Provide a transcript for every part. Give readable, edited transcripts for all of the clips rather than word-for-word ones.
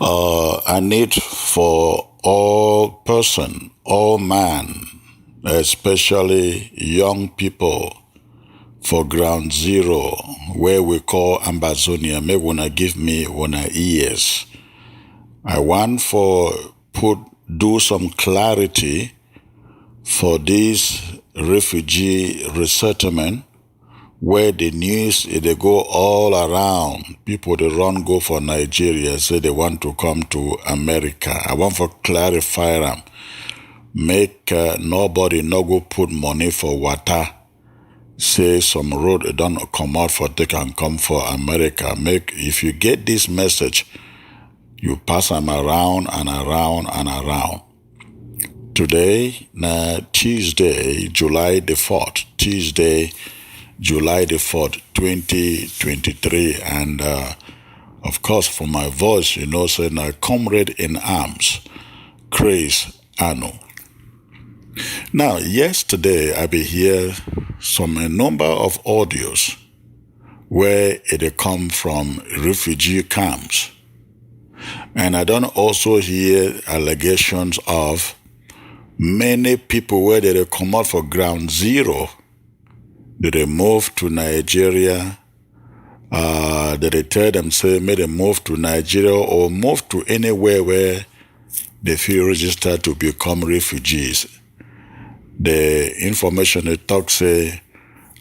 I need for all person, all man, especially young people, for ground zero, where we call Ambazonia, may wanna give me wanna ears. I want for do some clarity for this refugee resettlement, where the news they go all around. People they run go for Nigeria, say they want to come to America. I want for clarify them, make nobody no go put money for water. Say some road don't come out for take and come for America. Make if you get this message, you pass them around and around and around. Today, Tuesday, July the 4th, 2023, and of course, for my voice, say now, comrade in arms, Chris Anu. Now, yesterday, I be here a number of audios where it come from refugee camps. And I don't also hear allegations of many people where they come out for ground zero, that they move to Nigeria, that they tell them, say, may they move to Nigeria or move to anywhere where they feel registered to become refugees. The information they talk say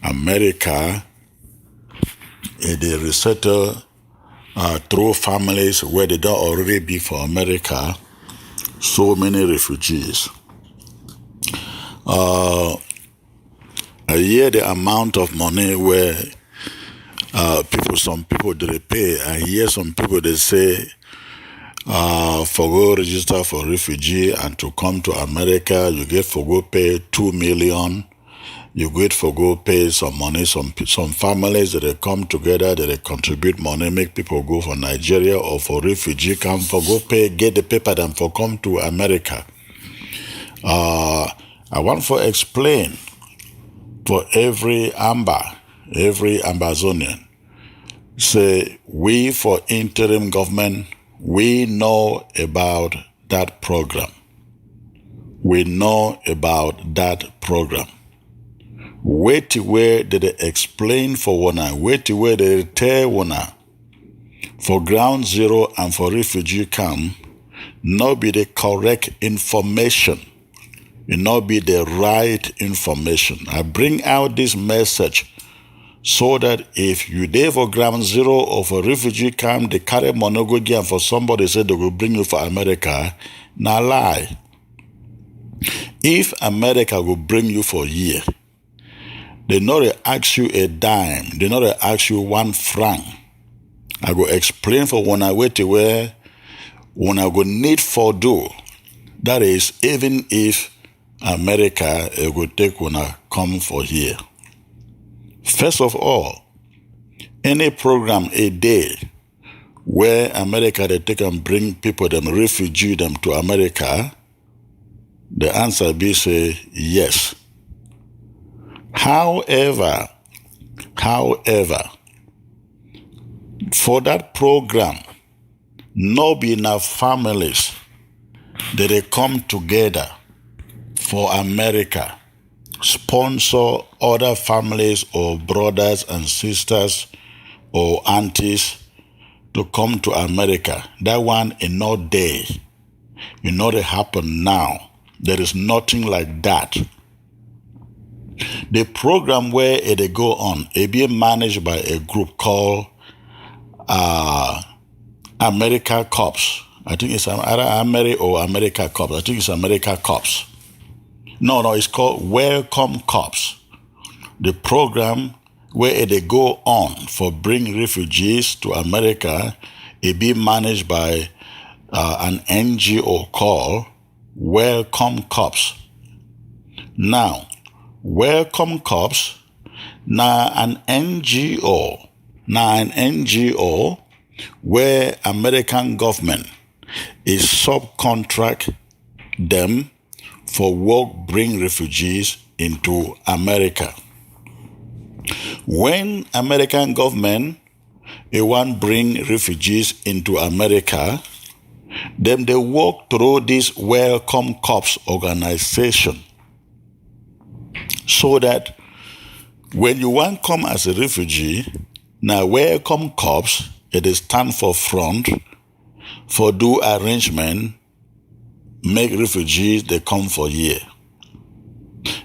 America, they resettle through families where they don't already be for America, so many refugees. I hear the amount of money where some people they pay. I hear some people they say for go register for refugee and to come to America, you get for go pay 2 million. You get for go pay some money. Some families that they come together, that they contribute money, make people go for Nigeria or for refugee come for go pay, get the paper them for come to America. I want to explain for every Ambazonian, say we for interim government, we know about that program. We know about that program. Wait where did they explain for one, wait where they tell one for ground zero and for refugee camp, not be the correct information. It not be the right information. I bring out this message so that if you there for ground zero or for refugee camp, they carry money go again for somebody say they will bring you for America, now lie. If America will bring you for a year, they not ask you a dime, they not ask you 1 franc. I go explain for when I wait where when I go need for do. That is, even if America will take when I come for here. First of all, any program a day where America they take and bring people, them refugee them to America, the answer be say yes. However, for that program, no be enough families that they come together for America, sponsor other families or brothers and sisters or aunties to come to America. That one is not there. You know they happen now. There is nothing like that. The program where they go on, it being managed by a group called America Cops. I think it's either America or America Cops. I think it's America Cops. No, it's called Welcome Cops. The program where they go on for bring refugees to America, it be managed by an NGO called Welcome Cops. Now, Welcome Cops, now an NGO where American government is subcontract them for work bring refugees into America. When American government want bring refugees into America, Then they work through this Welcome Corps organization so that when you want to come as a refugee, now Welcome Corps, it is stand for front, for do arrangement, make refugees, they come for year.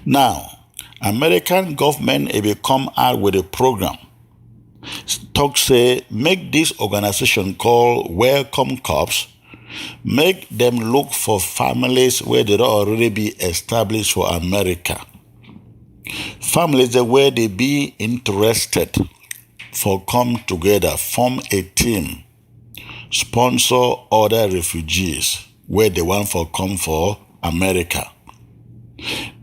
Now, American government, if they come out with a program, talk say, make this organization called Welcome Corps, make them look for families where they already be established for America. Families where they be interested for come together, form a team, sponsor other refugees where they want for come for America.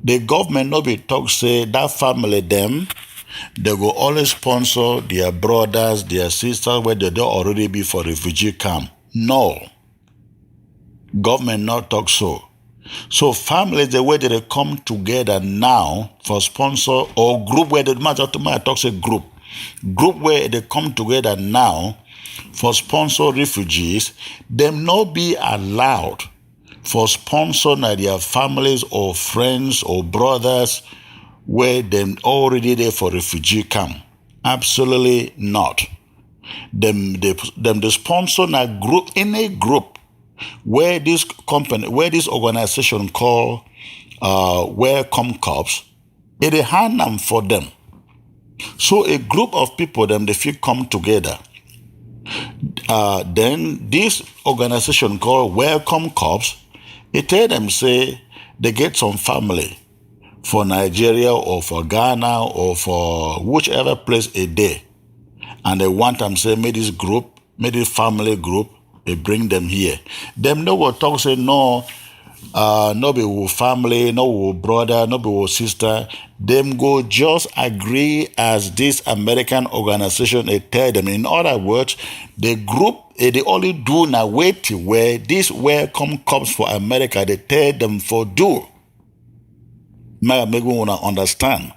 The government no be talk say that family them, they go always sponsor their brothers, their sisters where they don't already be for refugee camp. No. Government not talk so. So families the way they come together now for sponsor or group where they talk say group where they come together now for sponsor refugees, them not be allowed for sponsor their families or friends or brothers where them already there for refugee camp. Absolutely not. Them the sponsor a group in a group where this company, where this organization called Welcome Corps, it a hand them for them. So a group of people them they feel come together. Then this organization called Welcome Corps, it tell them say they get some family for Nigeria or for Ghana or for whichever place a day, and they want them say make this group, make this family group, they bring them here. Them no will talk say no, no be with family, no with brother, no be with sister. Them go just agree as this American organization they tell them. In other words, the group they only do now wait where this Welcome comes for America. They tell them for do. Make me wanna understand.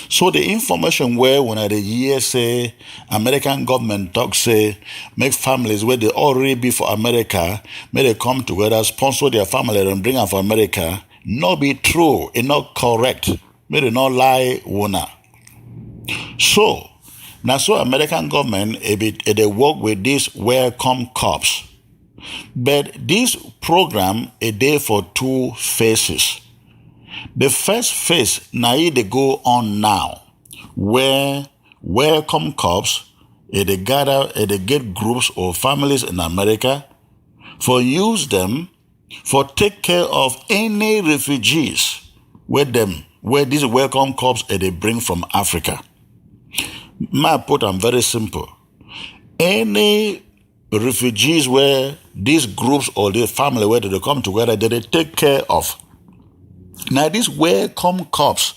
So the information where when the year say American government talk say make families where they already be for America, may they come together, sponsor their family and bring them for America, not be true, it not correct. May they not lie wanna. So now so American government they work with this Welcome Corps. But this program is there for two phases. The first phase, now they go on now, where Welcome Corps, they gather, they get groups or families in America for use them for take care of any refugees where this Welcome Corps they bring from Africa. My put them very simple. Any refugees where these groups or the family where they come together, they take care of. Now this Welcome Corps,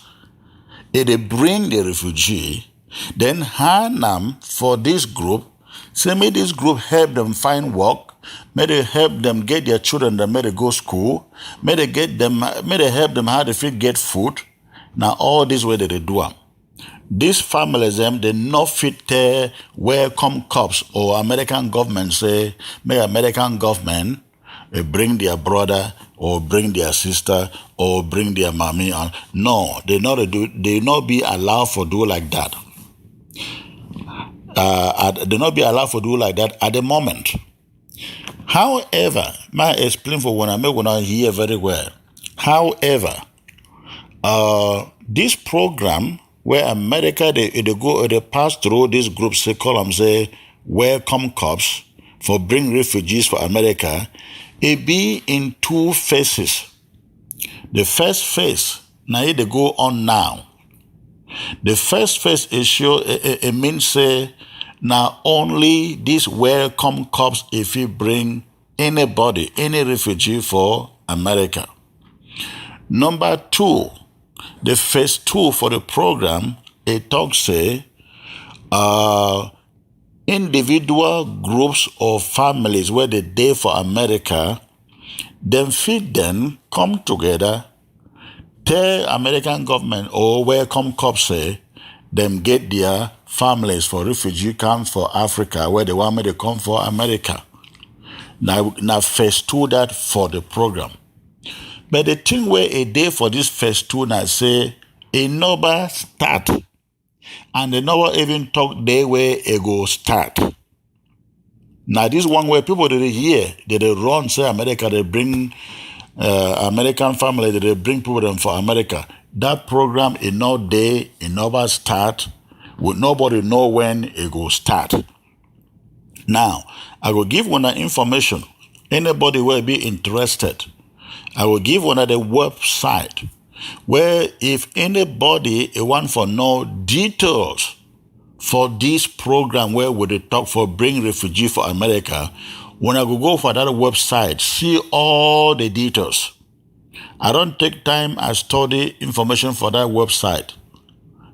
they bring the refugee, then hand them for this group, say may this group help them find work, may they help them get their children that may they go school, may they help them how to get food. Now all this way that they do them. These families they not fit Welcome Corps or American government say, may American government bring their brother or bring their sister or bring their mommy on. No, they not be allowed for do like that. They not be allowed for do like that at the moment. However, may explain for when I make when I hear very well. However, this program where America they pass through this group say call them say Welcome Corps for bring refugees for America. It be in two phases. The first phase, now they go on now. The first phase is sure it means say now only this Welcome Corps if you bring anybody, any refugee for America. Number two, the phase two for the program, it talks say individual groups or families where they day for America, then feed them, come together, tell American government or Welcome Corps say, them get their families for refugee camp for Africa where they want me to come for America. Now phase 2 that for the program. But the thing where a day for this phase 2 now say a number start. And they never even talk day where it go start. Now this one where people did hear, they run, say America, they bring American family, they bring people them for America. That program is not day, it never start. Would nobody know when it go start. Now, I will give one information. Anybody will be interested. I will give one of the website where if anybody want for know details for this program where would they talk for bring refugee for America, when I go for that website, see all the details. I don't take time, I study information for that website.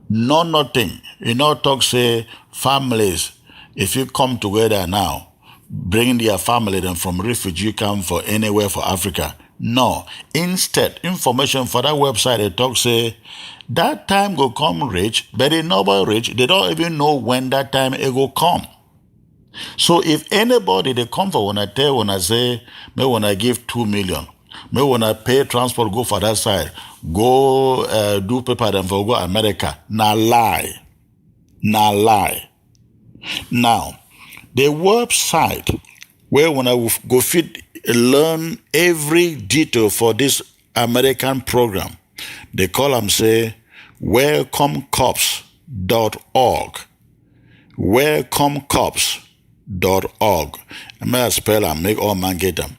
No, nothing. You know, talk say families, if you come together now, bring their family them from refugee camp for anywhere for Africa. No. Instead, information for that website, they talk say, that time go come rich, but they never rich. They don't even know when that time it go come. So if anybody, they come for when I tell, when I say, may when I give 2 million, may when I pay transport, go for that side, go do paper them for go America. Now lie. Now lie. Now, the website where when I go fit learn every detail for this American program, they call them say welcomecops.org. Welcomecops.org. I'm going to spell and make all man get them.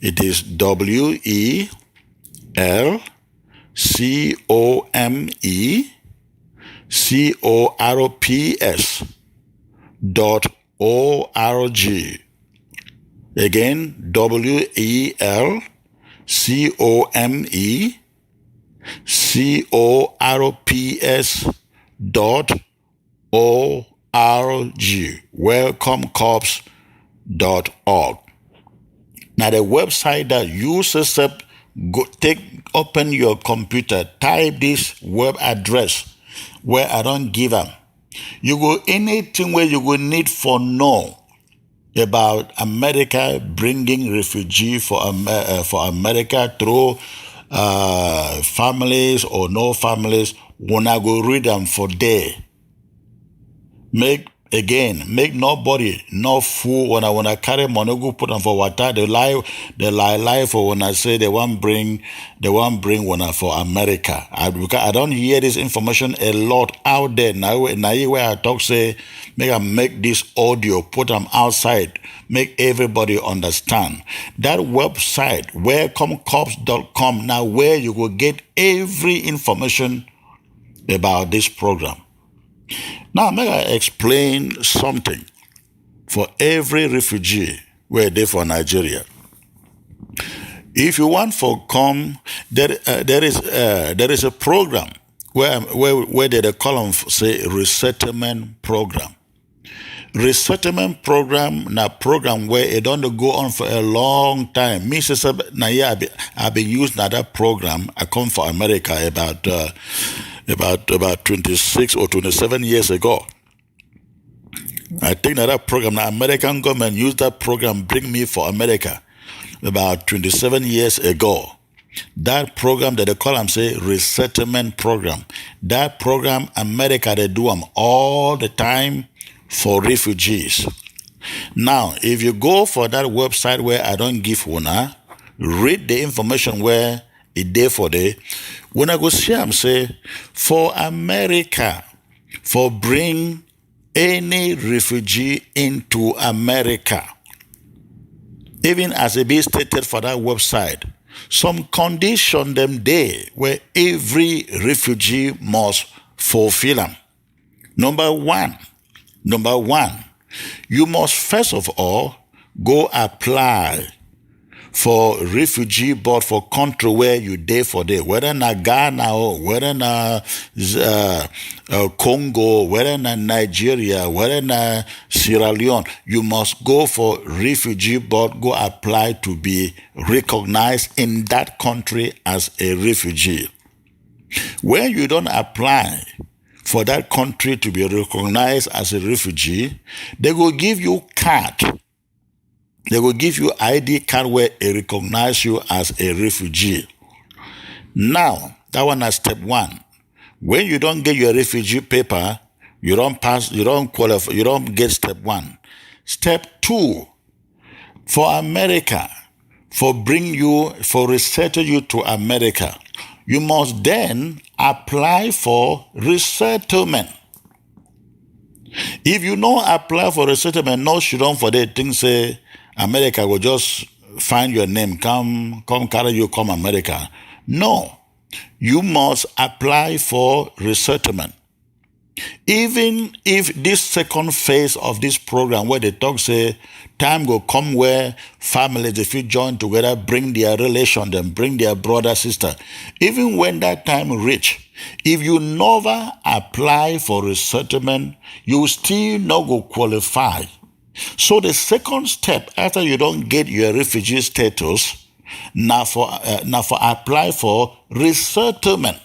It is WELCOMECORPS.org. Again, WELCOMECORPS.org. Welcomecorps.org. Now the website that you set go open your computer, type this web address where I don't give them. You go anything where you will need for know about America bringing refugee for America through families or no families. When I go read them for there. Make nobody no fool when I carry money go put them for water. They lie for when I say they won't bring one for America. Because I don't hear this information a lot out there now. Where I talk say make this audio, put them outside, make everybody understand. That website welcomecorps.com now where you will get every information about this program. Now, may I explain something for every refugee where they for Nigeria. If you want for come, there is a program where they call them say resettlement program. Resettlement program na program where it don't go on for a long time. Me say I've been using that program. I come for America about 26 or 27 years ago. I think that program, the American government used that program, bring me for America about 27 years ago. That program that they call them say resettlement program. That program, America, they do them all the time for refugees. Now, if you go for that website where I don't give one, read the information where it there for day. When I go see them say, for America, for bring any refugee into America, even as it be stated for that website, some condition them there where every refugee must fulfill them. Number one, you must first of all go apply for refugee board for country where you there for there, whether na Ghana or whether na Congo, whether na Nigeria, whether na Sierra Leone, you must go for refugee board, go apply to be recognized in that country as a refugee. When you don't apply for that country to be recognized as a refugee, they will give you card. They will give you ID card where they recognize you as a refugee. Now, that one is step one. When you don't get your refugee paper, you don't pass, you don't qualify, you don't get step one. Step two, for America, for resettle you to America, you must then apply for resettlement. If you don't apply for resettlement, no shouldn't for the thing say America will just find your name, come carry you, come America. No, you must apply for resettlement. Even if this second phase of this program where they talk say time will come where families, if you join together, bring their relation, then bring their brother, sister. Even when that time reach, if you never apply for resettlement, you still not go qualify. So the second step after you don't get your refugee status, now for apply for resettlement.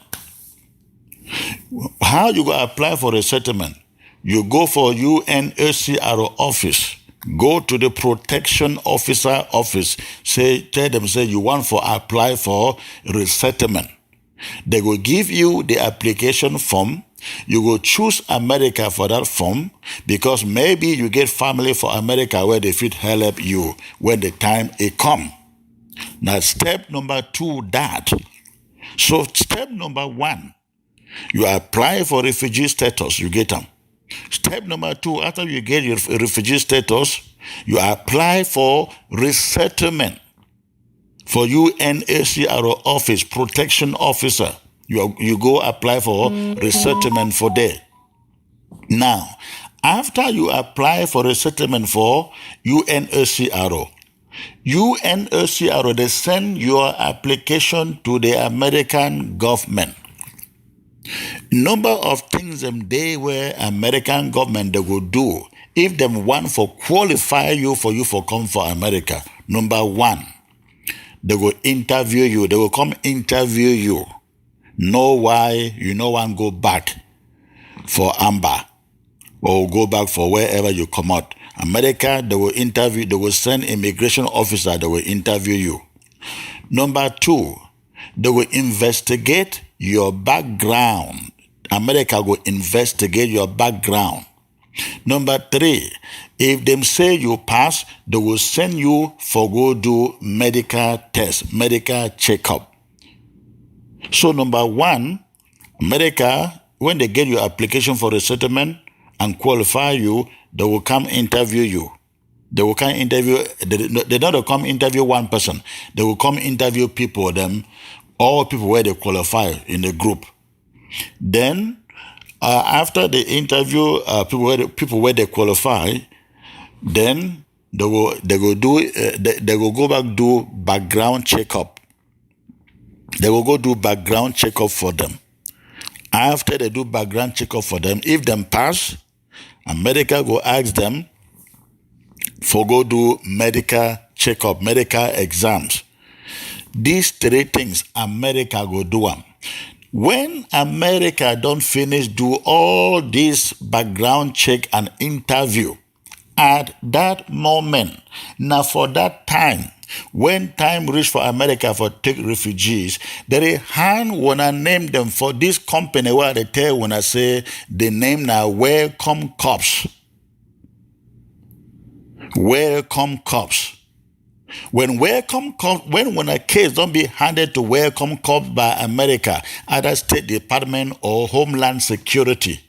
How you go apply for resettlement? You go for UNHCR office. Go to the protection officer office. Tell them you want for apply for resettlement. They will give you the application form. You will choose America for that form because maybe you get family for America where they fit help you when the time it come. Now step number two, that. So step number one, you apply for refugee status, you get them. Step number two, after you get your refugee status, you apply for resettlement for UNHCR office, protection officer. You go apply for resettlement for there. Now, after you apply for resettlement for UNHCR, they send your application to the American government. Number of things them day where American government they will do if them want for qualify you for come for America. Number one, they will interview you. They will come interview you. Know why you no want go back for Amber or go back for wherever you come out. America, they will interview. They will send immigration officer. They will interview you. Number two, they will investigate your background. America will investigate your background. Number three, if them say you pass, they will send you for go do medical test, medical checkup. So number one, America, when they get your application for resettlement and qualify you, they will come interview you. They will come interview, they don't come interview one person. They will come interview people, all people where they qualify in the group. Then, after the interview, people where they qualify, then they will go back do background checkup. They will go do background checkup for them. After they do background checkup for them, if them pass, America go ask them for go do medical checkup, medical exams. These three things, America go do them. When America don't finish do all this background check and interview, at that moment, now for that time, when time reach for America for take refugees, they hand wanna name them for this company where they tell when I say the name now Welcome Corps. Welcome Corps. When a case don't be handed to Welcome Corps by America, either State Department or Homeland Security.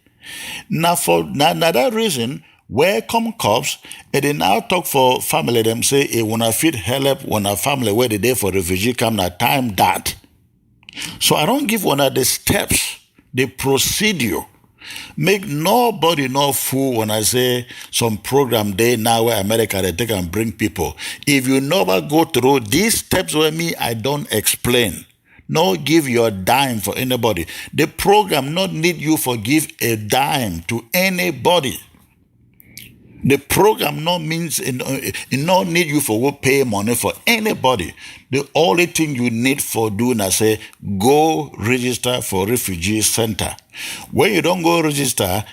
Now that reason, Welcome Corps, and they now talk for family, them say, when I fit help, when a family where they there for refugee come, na time that. So I don't give one of the steps, the procedure. Make nobody no fool when I say some program day now where America they take and bring people. If you never go through these steps with me, I don't explain. No give your dime for anybody. The program not need you for give a dime to anybody. The program no means it no need you for pay money for anybody. The only thing you need for doing is say go register for refugee center. When you don't go register,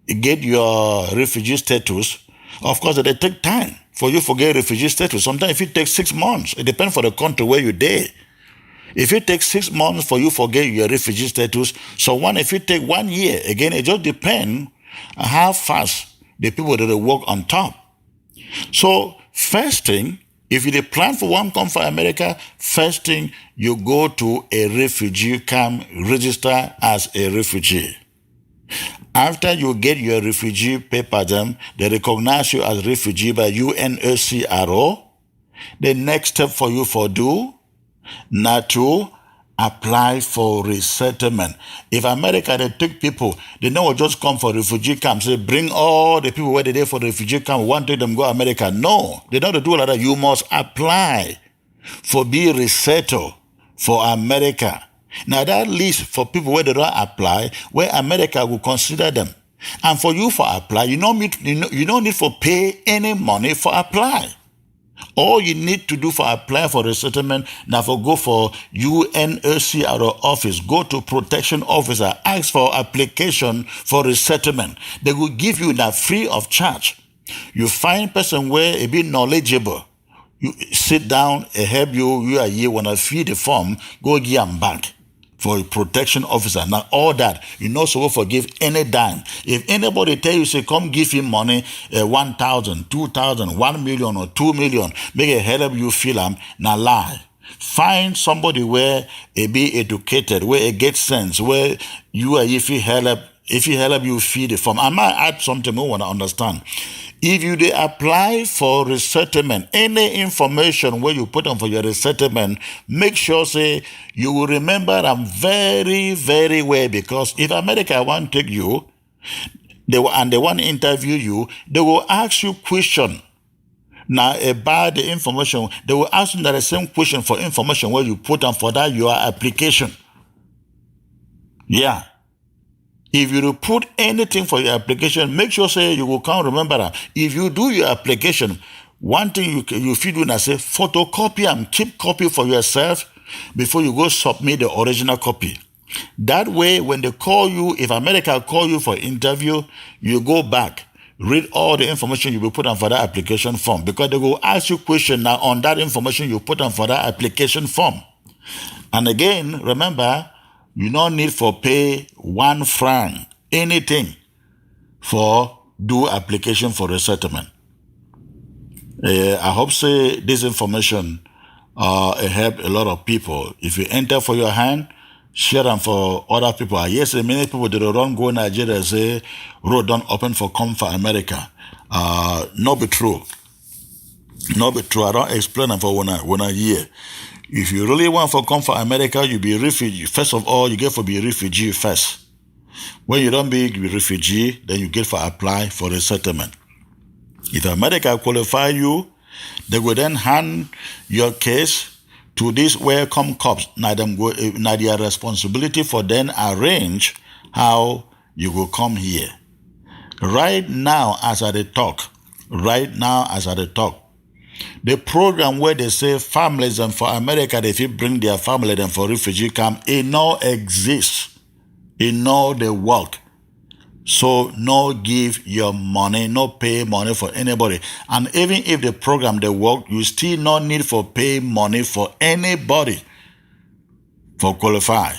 get your refugee status. Of course, they take time. for you to get refugee status. Sometimes if it takes 6 months, it depends for the country where you're there. If it takes 6 months for you to get your refugee status, if it take 1 year, again, it just depends on how fast the people that work on top. So first thing, if you plan for one come for America, first thing, you go to a refugee camp, register as a refugee. After you get your refugee paper, they recognize you as refugee by UNHCR. The next step for you to do, not to apply for resettlement. If America, they take people, they don't just come for refugee camps. They bring all the people where they there for the refugee camp, want to them go America. No, they don't do like that. You must apply for be resettled for America. Now that list for people where they don't apply, where America will consider them. And for you for apply, you don't need to pay any money for apply. All you need to do for apply for resettlement, now for go for UNHCR office, go to protection officer, ask for application for resettlement. They will give you that free of charge. You find person where it be knowledgeable. You sit down, help you are here when I fill the form, go give them back. For a protection officer. Now all that, you're not supposed to forgive any dime. If anybody tell you, say, come give him money, 1,000, 2,000, 1 million or 2 million, make it help you feel them, now lie. Find somebody where it be educated, where it gets sense, where you are, if he help you feel the form. I might add something more want to understand. If you they apply for resettlement, any information where you put on for your resettlement, make sure say you will remember them very, very well, because if America want to take you, they want to interview you, they will ask you question. Now about the information, they will ask you the same question for information where you put on for that your application. Yeah. If you put anything for your application, make sure say you will can't remember that. If you do your application, one thing you feel do is say photocopy and keep copy for yourself before you go submit the original copy. That way, when they call you, if America call you for interview, you go back, read all the information you will put on for that application form, because they will ask you question now on that information you put on for that application form. And again, remember, you don't need for pay 1 franc, anything, for do application for resettlement. I hope say this information help a lot of people. If you enter for your hand, share them for other people. Yes, many people that don't go Nigeria say road don't open for come for America. Not be true. Not be true. I don't explain them for one a year. If you really want to come for America, you be a refugee. First of all, you get for be a refugee first. When you don't be a refugee, then you get for apply for resettlement. If America qualify you, they will then hand your case to these welcome cops. Now their responsibility for then arrange how you will come here. Right now, as I talk, the program where they say families and for America, if you bring their family then for refugee camp, it no exists. It no they work. So no give your money, no pay money for anybody. And even if the program they work, you still no need for pay money for anybody for qualify.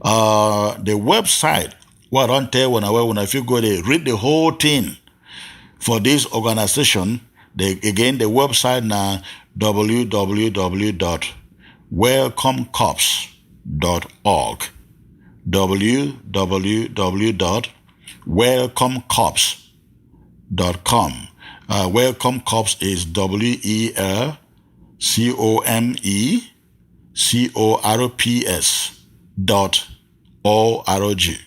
The website, what I don't tell when if you go there, read the whole thing for this organization. The website now www.welcomecops.org. www.welcomecops.com. Welcome Cops is WELCOMECORPS.org.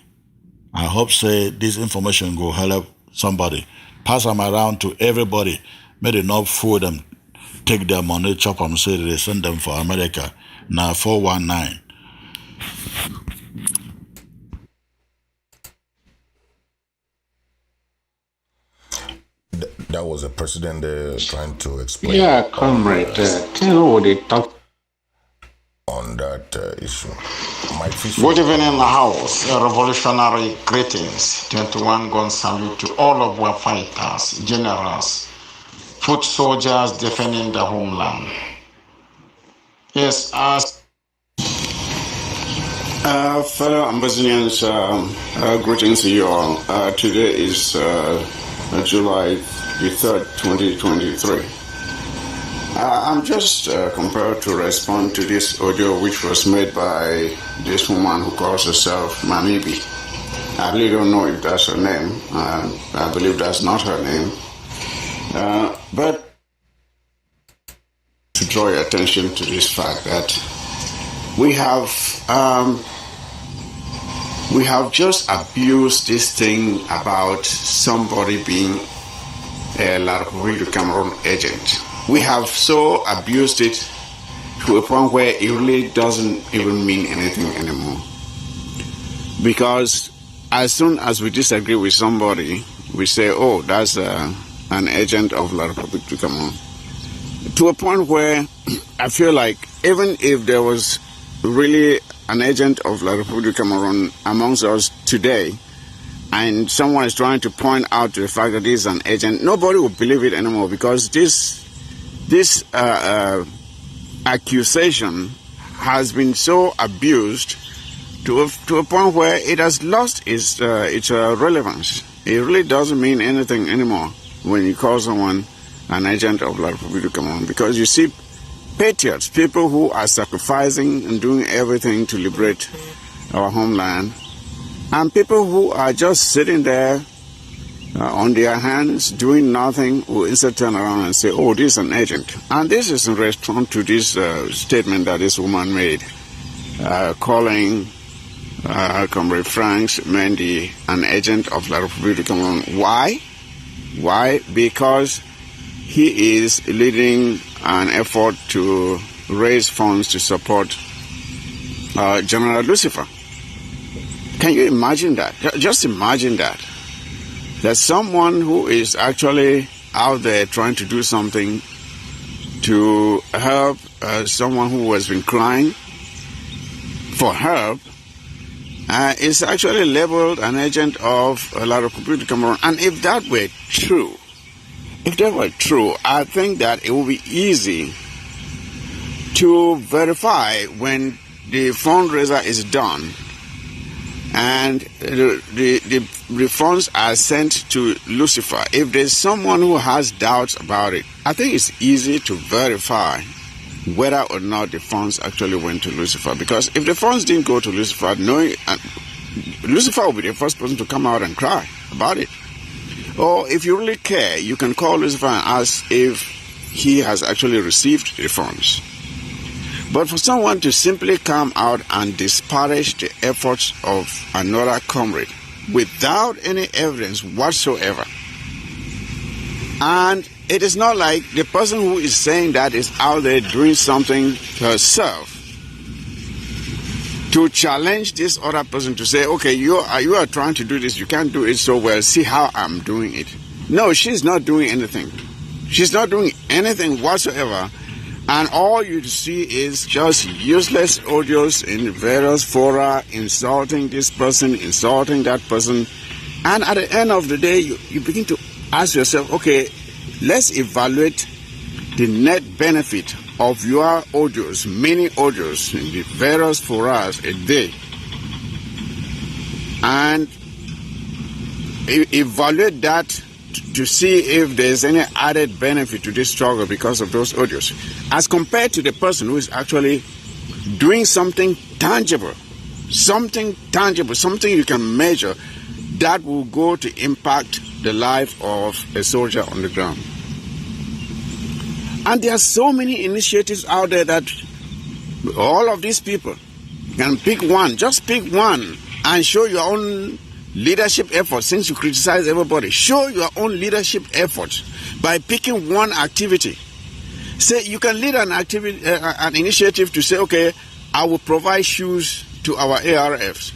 I hope say this information will help somebody. Pass them around to everybody. May they not fool them, take their money, chop them, say they send them for America. Now 419. That was the president trying to explain. Yeah, comrade. Tell what they talk on that issue. Good evening in the house. Revolutionary greetings. 21 gun salute to all of our fighters, generals, foot soldiers defending the homeland. Yes, fellow Ambazonians, greetings to you all. Today is July the 3rd, 2023. I'm just compelled to respond to this audio which was made by this woman who calls herself Mamibi. I really don't know if that's her name. I believe that's not her name. But to draw your attention to this fact that we have just abused this thing about somebody being a La Republic of Cameroon agent. We have so abused it to a point where it really doesn't even mean anything anymore. Because as soon as we disagree with somebody, we say, oh, that's an agent of La Republic of Cameroon. To a point where I feel like even if there was really an agent of La Republic of Cameroon amongst us today, and someone is trying to point out to the fact that he's an agent, nobody will believe it anymore, because this accusation has been so abused to a point where it has lost its relevance. It really doesn't mean anything anymore when you call someone an agent of La Republic of Cameroon, because you see patriots, people who are sacrificing and doing everything to liberate our homeland, and people who are just sitting there on their hands doing nothing will instead turn around and say, oh, this is an agent. And this is in response to this statement that this woman made, calling Comrade Frank Mendy an agent of La Republic of Cameroon. Why? Why? Because he is leading an effort to raise funds to support General Lucifer. Can you imagine that? Just imagine that. There's someone who is actually out there trying to do something to help someone who has been crying for help, is actually labeled an agent of La Republic of Cameroon. And if that were true, I think that it would be easy to verify when the fundraiser is done and the funds are sent to Lucifer. If there's someone who has doubts about it, I think it's easy to verify whether or not the funds actually went to Lucifer. Because if the funds didn't go to Lucifer, Lucifer will be the first person to come out and cry about it. Or if you really care, you can call Lucifer and ask if he has actually received the funds. But for someone to simply come out and disparage the efforts of another comrade without any evidence whatsoever, and it is not like the person who is saying that is out there doing something herself to challenge this other person to say, okay, you are trying to do this, you can't do it so well, see how I'm doing it. No, she's not doing anything. She's not doing anything whatsoever. And all you see is just useless audios in various fora, insulting this person, insulting that person. And at the end of the day, you begin to ask yourself, okay, let's evaluate the net benefit of your audios, many audios in the various forums a day. And evaluate that to see if there's any added benefit to this struggle because of those audios, as compared to the person who is actually doing something tangible, something you can measure that will go to impact the life of a soldier on the ground. And there are so many initiatives out there that all of these people can pick one, just pick one, and show your own leadership effort. Since you criticize everybody, show your own leadership effort by picking one activity. Say you can lead an activity, an initiative to say, okay, I will provide shoes to our ARFs.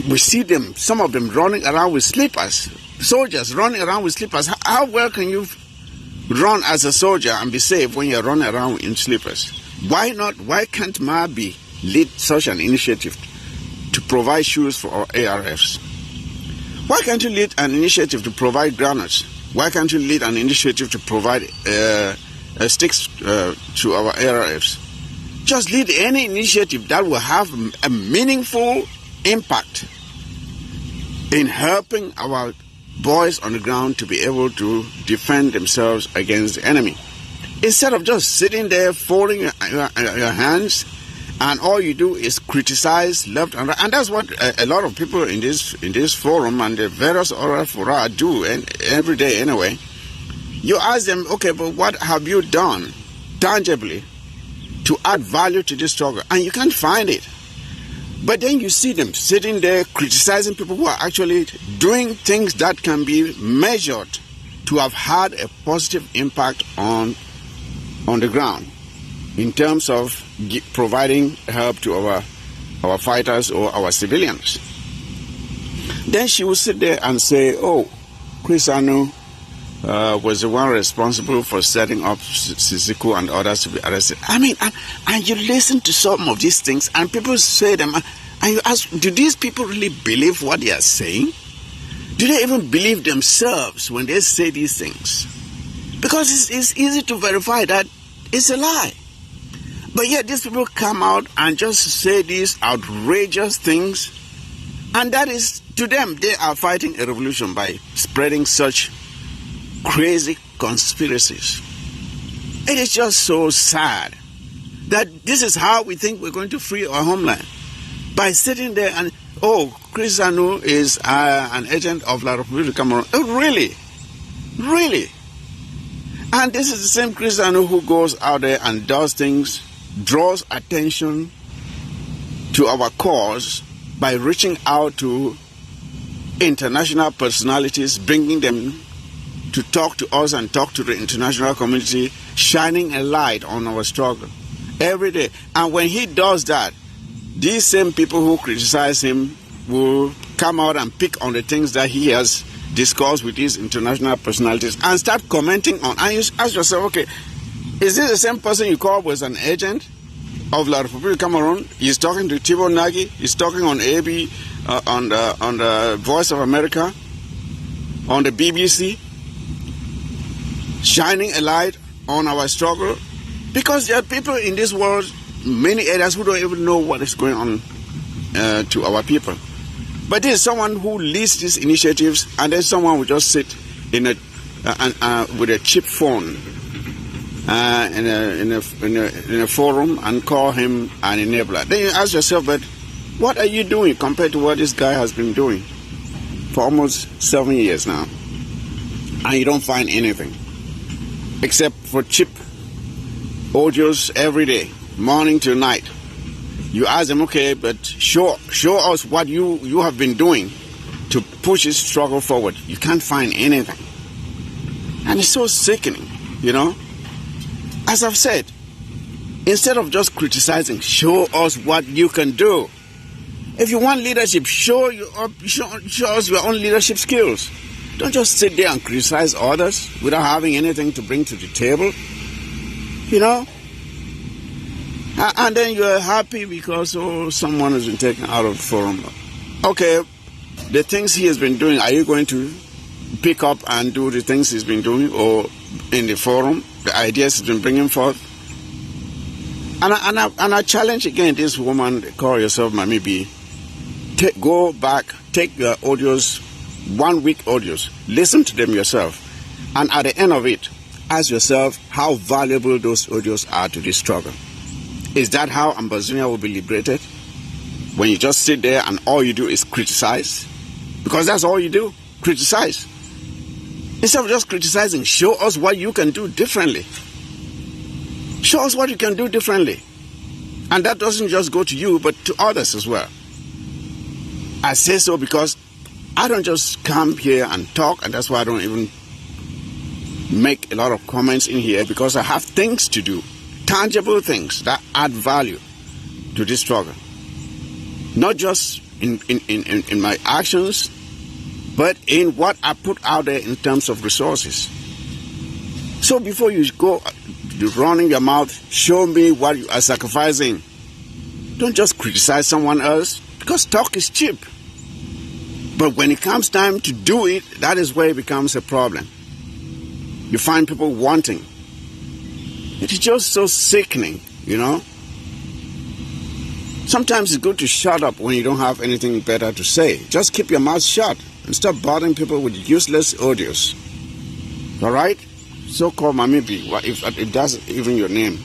We see them, some of them running around with slippers, soldiers running around with slippers. How well can you run as a soldier and be safe when you're running around in slippers? Why not? Why can't Mabi lead such an initiative to provide shoes for our ARFs? Why can't you lead an initiative to provide granates? Why can't you lead an initiative to provide sticks to our ARFs? Just lead any initiative that will have a meaningful impact in helping our boys on the ground to be able to defend themselves against the enemy. Instead of just sitting there folding your hands, and all you do is criticize left and right. And that's what a lot of people in this forum and the various oral fora do, and every day anyway. You ask them, okay, but what have you done tangibly to add value to this struggle? And you can't find it. But then you see them sitting there criticizing people who are actually doing things that can be measured to have had a positive impact on the ground in terms of providing help to our fighters or our civilians. Then she would sit there and say, oh, Chris Anu was the one responsible for setting up Sisiku and others to be arrested. I mean, and you listen to some of these things and people say them, and you ask, do these people really believe what they are saying? Do they even believe themselves when they say these things? Because it's easy to verify that it's a lie. But yet these people come out and just say these outrageous things, and that is, to them, they are fighting a revolution by spreading such crazy conspiracies. It is just so sad that this is how we think we're going to free our homeland, by sitting there and, oh, Chris Anu is an agent of La Republic of Cameroon. Oh, really? Really? And this is the same Chris Anu who goes out there and does things, draws attention to our cause by reaching out to international personalities, bringing them to talk to us and talk to the international community, shining a light on our struggle every day. And when he does that, these same people who criticize him will come out and pick on the things that he has discussed with these international personalities and start commenting on. And you ask yourself, okay, is this the same person you call was an agent of La Republic of Cameroon? He's talking to Thibaut Nagy, he's talking on AB, on the Voice of America, on the BBC, shining a light on our struggle, because there are people in this world, many areas, who don't even know what is going on to our people. But there is someone who leads these initiatives, and then someone will just sit in with a cheap phone in a forum and call him an enabler. Then you ask yourself, but what are you doing compared to what this guy has been doing for almost 7 years now? And you don't find anything except for cheap audios every day, morning to night. You ask them, okay, but show us what you have been doing to push this struggle forward. You can't find anything. And it's so sickening, you know. As I've said, instead of just criticizing, show us what you can do. If you want leadership, show us your own leadership skills. Don't just sit there and criticize others without having anything to bring to the table, you know. And then you're happy because, oh, someone has been taken out of the forum. Okay, the things he has been doing, are you going to pick up and do the things he's been doing, or in the forum, the ideas he's been bringing forth? And I challenge again this woman, call yourself Mami B, go back, take your audios, 1 week audios, listen to them yourself, and at the end of it, ask yourself how valuable those audios are to this struggle. Is that how Ambazonia will be liberated? When you just sit there and all you do is criticize? Because that's all you do, criticize. Instead of just criticizing, show us what you can do differently. Show us what you can do differently. And that doesn't just go to you, but to others as well. I say so because I don't just come here and talk, and that's why I don't even make a lot of comments in here, because I have things to do. Tangible things that add value to this struggle. Not just in my actions, but in what I put out there in terms of resources. So before you go running your mouth, show me what you are sacrificing. Don't just criticize someone else, because talk is cheap. But when it comes time to do it, that is where it becomes a problem. You find people wanting. It is just so sickening, you know. Sometimes it's good to shut up when you don't have anything better to say. Just keep your mouth shut and stop bothering people with useless audios. All right? So-called Mamibi, if that's even your name.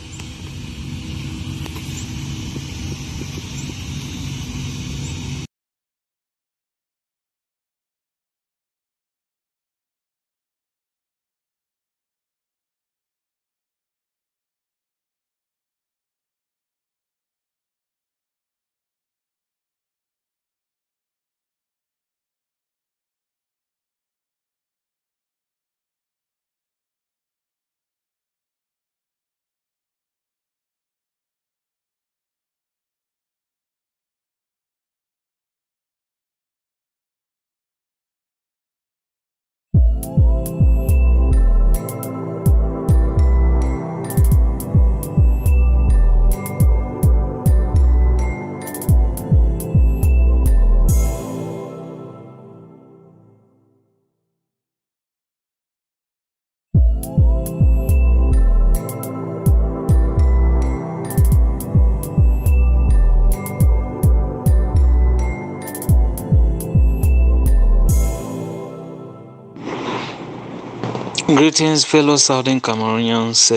Greetings, fellow Southern Cameroonians,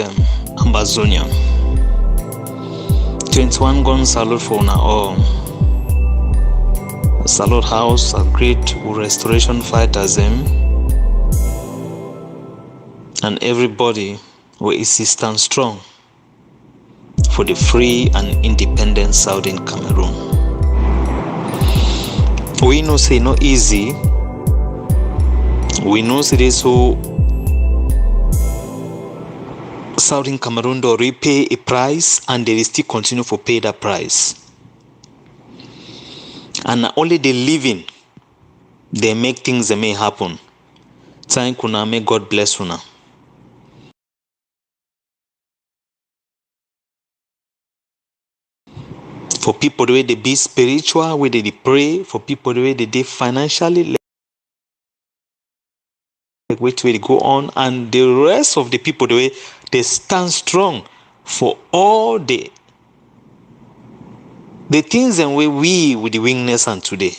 Ambazonian. 21 gun salute for now all. Salute house, a great restoration fighters, and everybody who is stand strong for the free and independent Southern Cameroon. We know say no easy. We know say this so Southern Cameroon do repay a price and they will still continue to pay that price. And only the living, they make things that may happen. Thank you, may God bless you now. For people the way they be spiritual, where they pray, for people the way they financially, which way they go on, and the rest of the people the way they stand strong for all the things and where we with the weakness and today.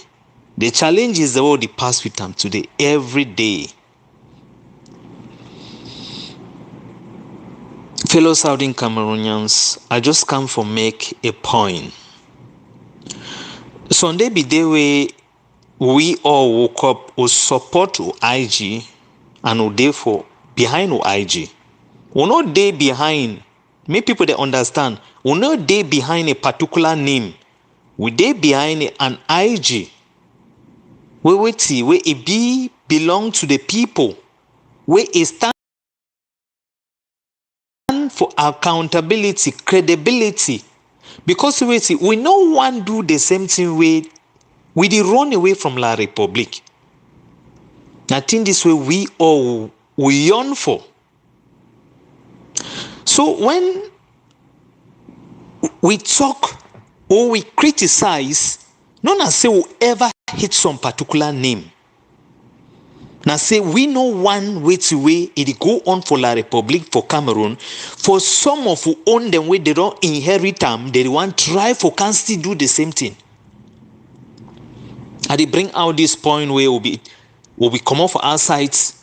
The challenge is all the past with them today, every day. Fellow Southern Cameroonians, I just come for make a point. Sunday be the way we all woke up who support IG and who therefore behind IG. We not day behind. Make people they understand. We not day behind a particular name. We day behind an IG. Where it be belong to the people. Where it stand for accountability, credibility. Because we no one do the same thing we dey run away from La Republic. I think this way we all we yearn for. So when we talk or we criticize, not as say we ever hit some particular name. Now say we know one way it go on for La Republic, for Cameroon. For some of who own them where they don't inherit them, they want try for can still do the same thing. And they bring out this point where we come off our sides.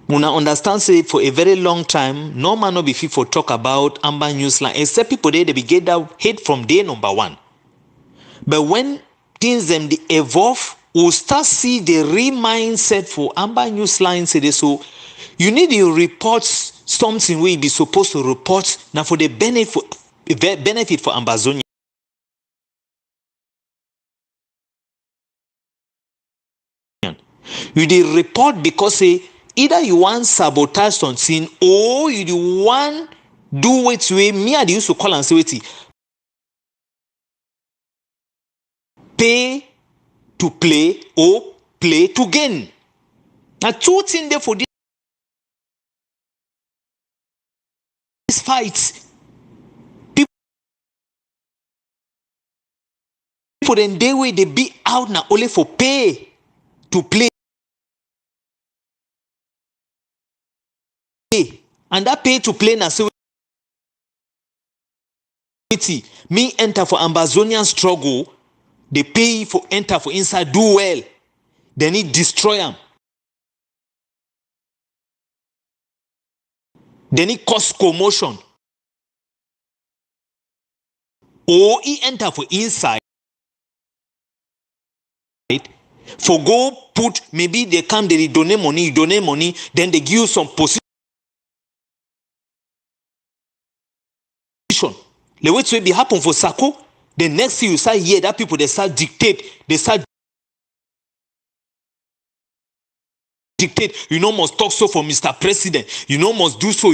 When I understand say for a very long time, no man no be fit for talk about Amber Newsline, except people they be get that hate from day number one. But when things them they evolve, we'll start see the re-mindset for Amber Newsline say this. So you need to report something where you be supposed to report now for the benefit for Ambazonian. You dey report because say either you want sabotage something or you want do what way me I used to call and say wait pay to play or play to gain. Now two things there for this fight. People then they way they be out now only for pay to play. And that pay to play na say me enter for Ambazonian struggle, they pay for enter for inside, do well, then it destroy them. Then it cause commotion. Or he enter for inside, for go put, maybe they come, they donate money, then they give you some position. The way to be happen for Sako, the next thing you start hear that people they start dictate, you know must talk so for Mr. President, you know must do so,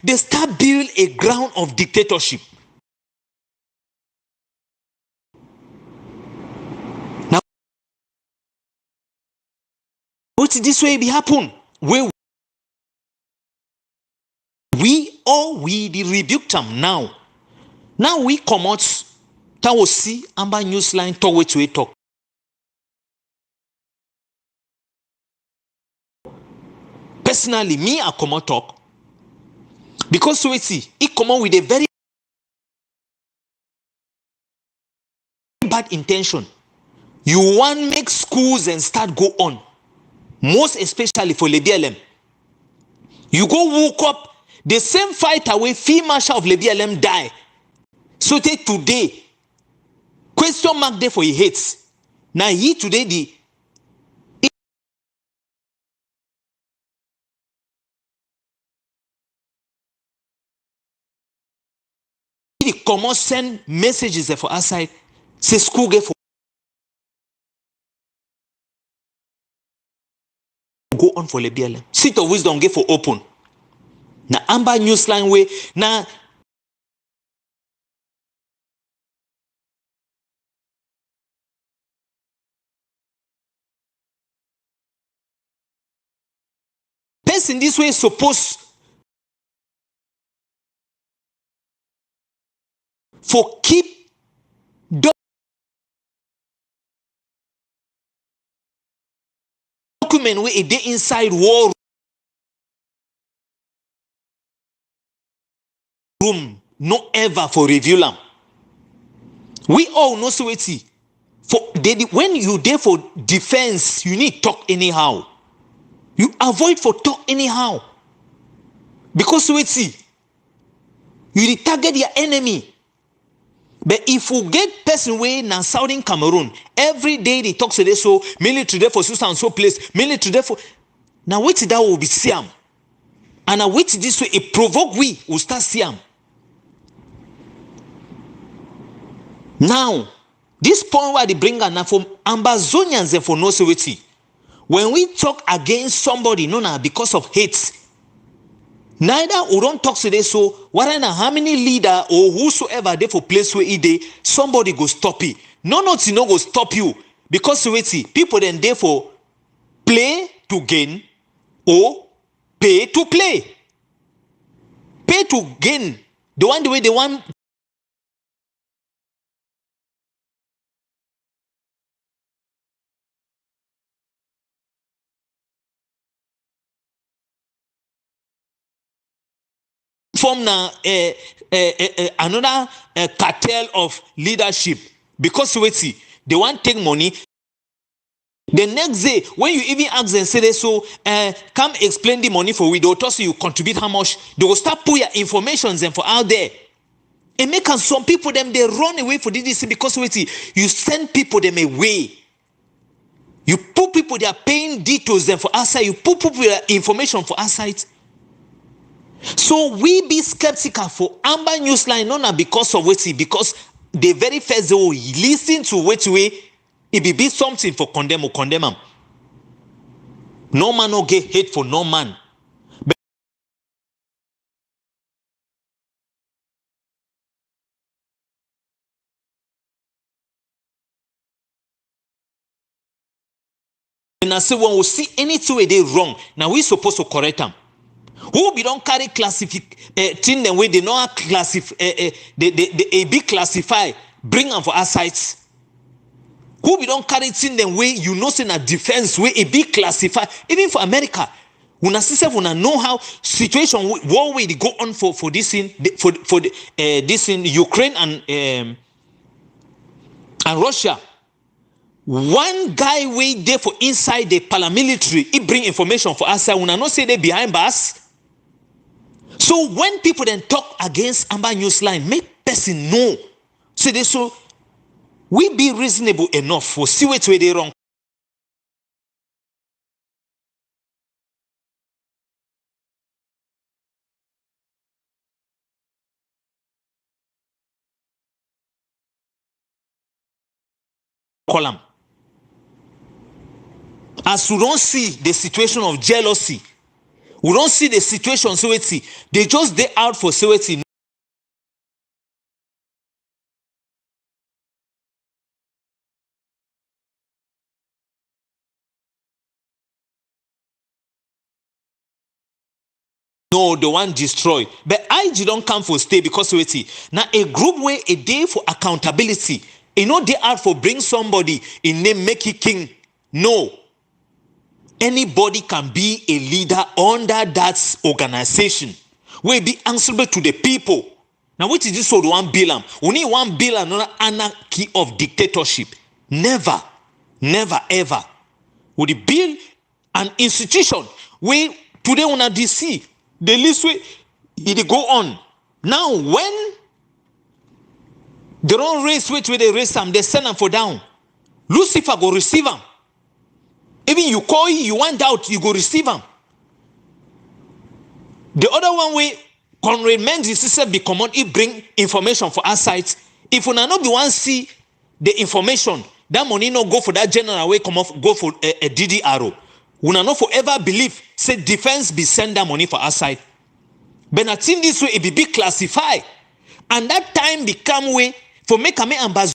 They start build a ground of dictatorship. Now, what this way be happen? Where we rebuke them now. Now we come out, that will see Amber Newsline talk which we talk. Personally, me I come out talk. Because we see, it come out with a very bad intention. You want make schools and start go on. Most especially for the BLM. You go woke up, the same fighter where Field Marshal of the BLM die. So today, question mark there for he hates. Now he today the common send messages there for our side. Say school get for go on for the BLM. Seat of wisdom get for open. Now Amber Newsline way now. In this way supposed for keep document where a day inside war room no ever for review them. We all know so it's for when you there for defense you need talk anyhow. You avoid for talk anyhow. Because we see, you target your enemy. But if you get person way in southern Cameroon, every day they talk to this so military there for so and so place, military there for now wait that will be Siam. And I wait this way, it provoke we will start Siam. Now, this point where they bring now from Ambazonians and for no security. When we talk against somebody, no, because of hate, neither we don't talk today. So, whatever how many leader or whosoever they for place where they somebody go stop it. No, go stop you because wait, people then there for play to gain or pay to play. Pay to gain. The way they want. Form another cartel of leadership because wait, they want take money. The next day, when you even ask them, say so, come explain the money for we. They'll tell you contribute how much. They will start put your information and for out there. And make some people them they run away for this because wait, you send people them away. You put people they are paying details them for outside. You put people their information for outside. So we be skeptical for Amber Newsline, not because of what because the very first they will listen to what way it be something for condemn or condemn them. No man no get hate for no man. And I say when we see anything where they wrong, now we supposed to correct them. Who be don't carry thing the way they know classify they be classify bring them for our sites. Who be don't carry thing the way you know say na defense way it be classify even for America Una sister una know how situation war way they go on for this in this in Ukraine and Russia. One guy wait there for inside the paramilitary, he bring information for us. Una not say they behind us. So when people then talk against Amber Newsline, make person know. Say they so we be reasonable enough for see where they wrong. Column. As we don't see the situation of jealousy, we don't see the situation so they just they out for so no, the one destroyed. But IG don't come for stay because now a group where a day for accountability. You know they out for bring somebody in name make it king. No. Anybody can be a leader under that organization. Will be answerable to the people. Now what is this for one bill? We need one bill and another anarchy of dictatorship. Never, never ever. Would it build an institution where today on a DC the list way it go on. Now when they don't raise where they raise them, they send them for down. Lucifer go receive them. Even you call you want out, you go receive them. The other one way, Conrad Menzies sister be common, he bring information for our sites. If we not be one see the information, that money no go for that general way, come off, go for a DDRO. We not forever believe, say defense be send that money for our side. But I think this way it be big classified. And that time become way for make a Ambazonian.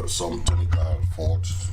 Some technical faults.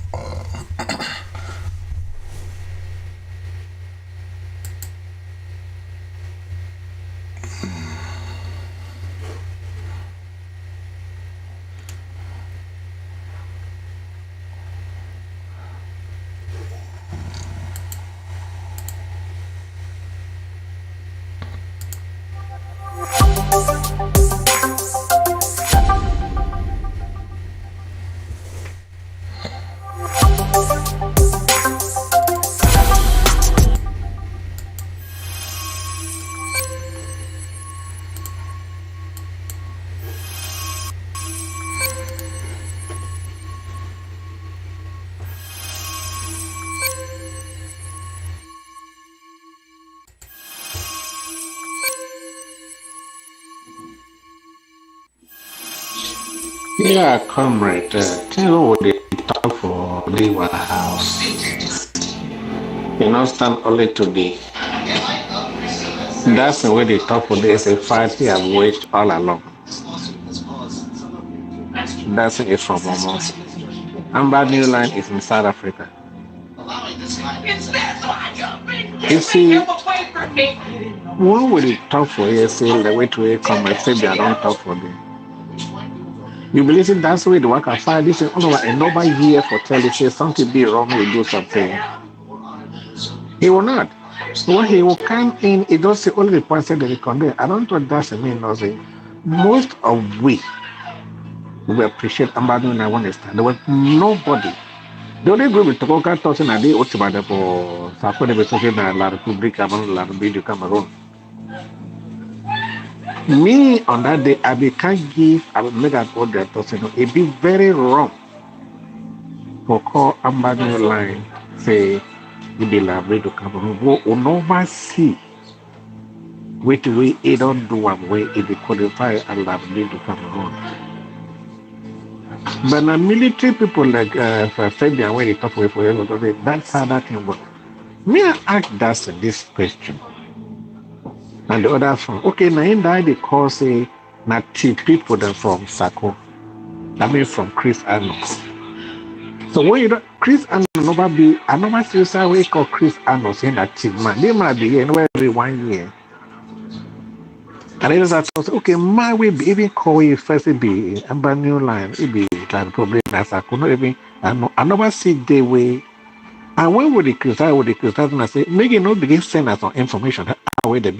Yeah, comrade, tell what they talk for the White House. You know, stand only today. That's the way they talk for this. A fight they have waged all along. That's it from almost. Amber New Line is in South Africa. You see, when will they talk for here, say the way to come and say they don't talk for them? You believe it? That's the way the work I find this is and nobody here for tell you say something be wrong, we do something. He will not. When he will come in, he don't say only the point that they condemn. I don't know what that's mean nothing. Most of we appreciate Ambazonian. I understand. There was nobody. The only group with Tokoka Tosin and they Otibada for Sakone Besoke na La Republica La Republica Cameroon. Me on that day, I can't give, I will make an order to say, it be very wrong for call Ambazonian line, say, it be liable to come or no see Which we don't do one way if they qualify and have need to come around. But the military people like Fabian, when they talk with that's how that thing works. Me I ask this question. And the other from okay, now in that they call say not people then from Sako. That means from Chris Arnold. So when you don't Chris Arnold never be I never see say we call Chris Arnold saying that chief man. They might be here every 1 year. And it is that okay, my way be even call it first be Ambazonian line, it be like probably as I could not even I never see the way. And when would the criticize and say, make it not begin send us some information that way the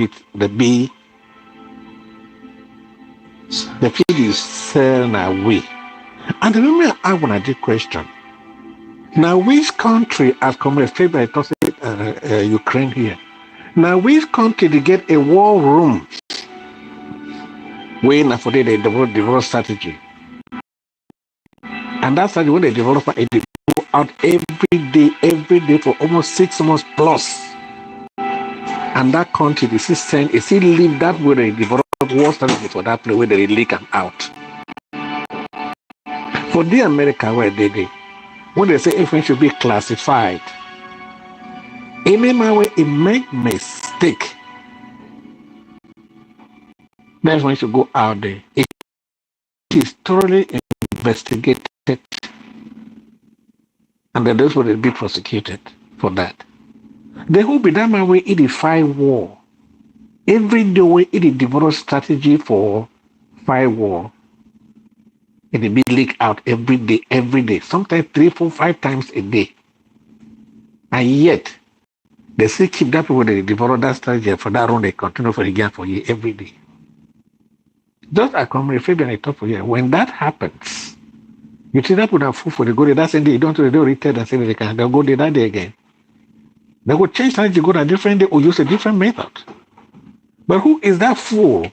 feed is sell away. And remember I want to question. Now which country as commemorated by Ukraine here? Now which country they get a war room? When for they develop strategy, and that's how when they develop it, they go out every day for almost 6 months plus. And that country, the system is still leave that where they develop war strategy for that place where they leak them out. For the America where they when they say everything should be classified, any way it make mistake. That's when you should go out there. It is thoroughly investigated, and then those will be prosecuted for that. They will be that way. It is fight war. Every day, it is develop strategy for fight war. It will be leaked out every day. Sometimes 3, 4, 5 times a day, and yet they still keep that people they develop that strategy for that run. They continue for again for you every day. Just like Comrade Fabian I talk for you, when that happens, you see that would have food for the go there. That's they don't return and say they can they'll go there that day again. They will change strategy, go to a different day or use a different method. But who is that fool?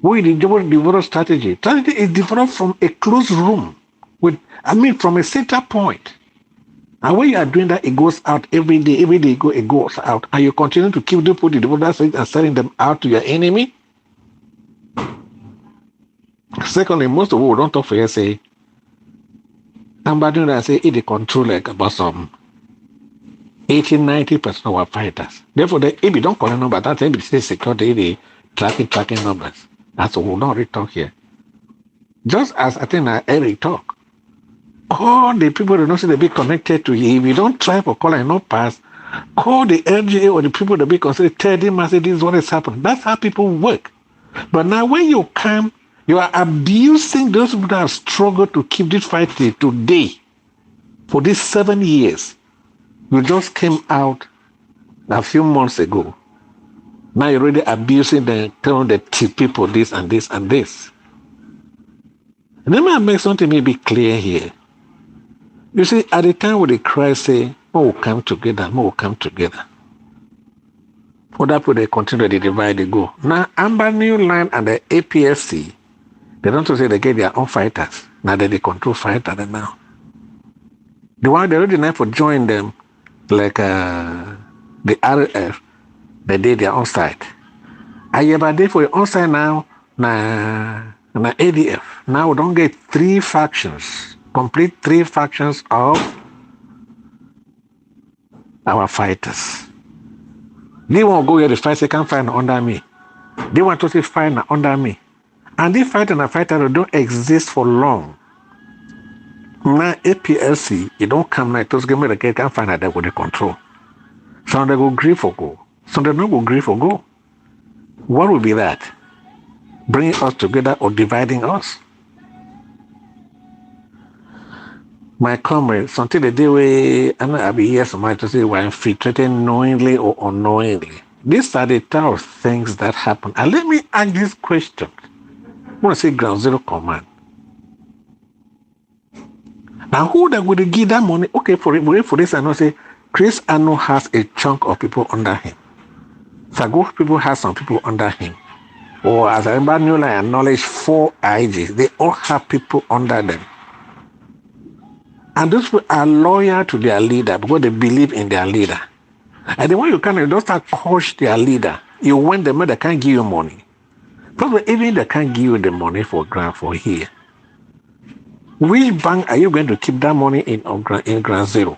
Who is the develop strategy? Strategy is developed from a closed room from a center point. And when you are doing that, it goes out every day it goes out. And you continue to keep the developers and selling them out to your enemy. Secondly, most of what we don't talk for you say, Ambazonian say it control like about some 80-90% of our fighters. Therefore, if you don't call a number, that's if it's security, the tracking numbers. That's what we don't really talk here. Just as I think Eric talk, all the people that don't say they be connected to you. If you don't try for call and not pass, call the LGA or the people that be considered, tell them and say this is what is happening. That's how people work. But now when you come, you are abusing those people that have struggled to keep this fight today. For these 7 years, you just came out a few months ago. Now you're already abusing them, telling the people this and this and this. And let me make something maybe clear here. You see, at the time when they cry, say, "Oh, come together, more come together." For that, they continue to divide, they go. Now, Ambazonian line and the APSC, they don't say they get their own fighters. Now they control fighters now. The one they already know for join them, like the RF, they did their own side. I have a day for your own side now, na ADF. Now we don't get 3 factions, complete 3 factions of our fighters. They won't go here to fight, they can't fight under me. They want to say fight under me. And this fight and a fighter don't exist for long. Now APLC, it don't come like those games that can't find out that with the control. Some they go agree for go. Some they don't go agree for go. What will be that? Bringing us together or dividing us? My comrades, until the day where I'll be here somebody to say we're infiltrated knowingly or unknowingly. These are the type of things that happen. And let me ask this question. I want to say ground zero command. Now who that would give that money? Okay, for this I know say Chris Ano has a chunk of people under him. Sago people have some people under him. Or as I remember, I acknowledge 4 IGs. They all have people under them. And those people are loyal to their leader because they believe in their leader. And then when you can just coach their leader, You want them, they can't give you money. Probably even they can't give you the money for grant for here. Which bank are you going to keep that money in Ground Zero?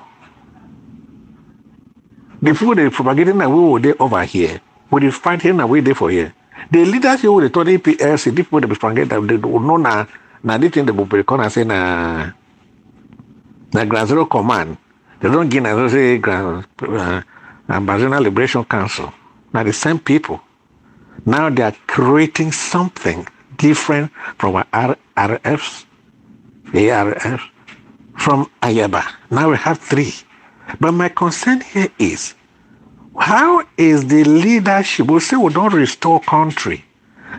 The people they propagating that we were there over here, we they fighting that we there for here. The leaders you will tell the PLC, the people they be forget that they don't know now they think they will be gonna say na Ground Zero command. They don't give na say Ambazonian Liberation Council. Now the same people. Now they are creating something different from our RFs, ARF, from Ayaba. Now we have 3. But my concern here is, how is the leadership, we say we don't restore country,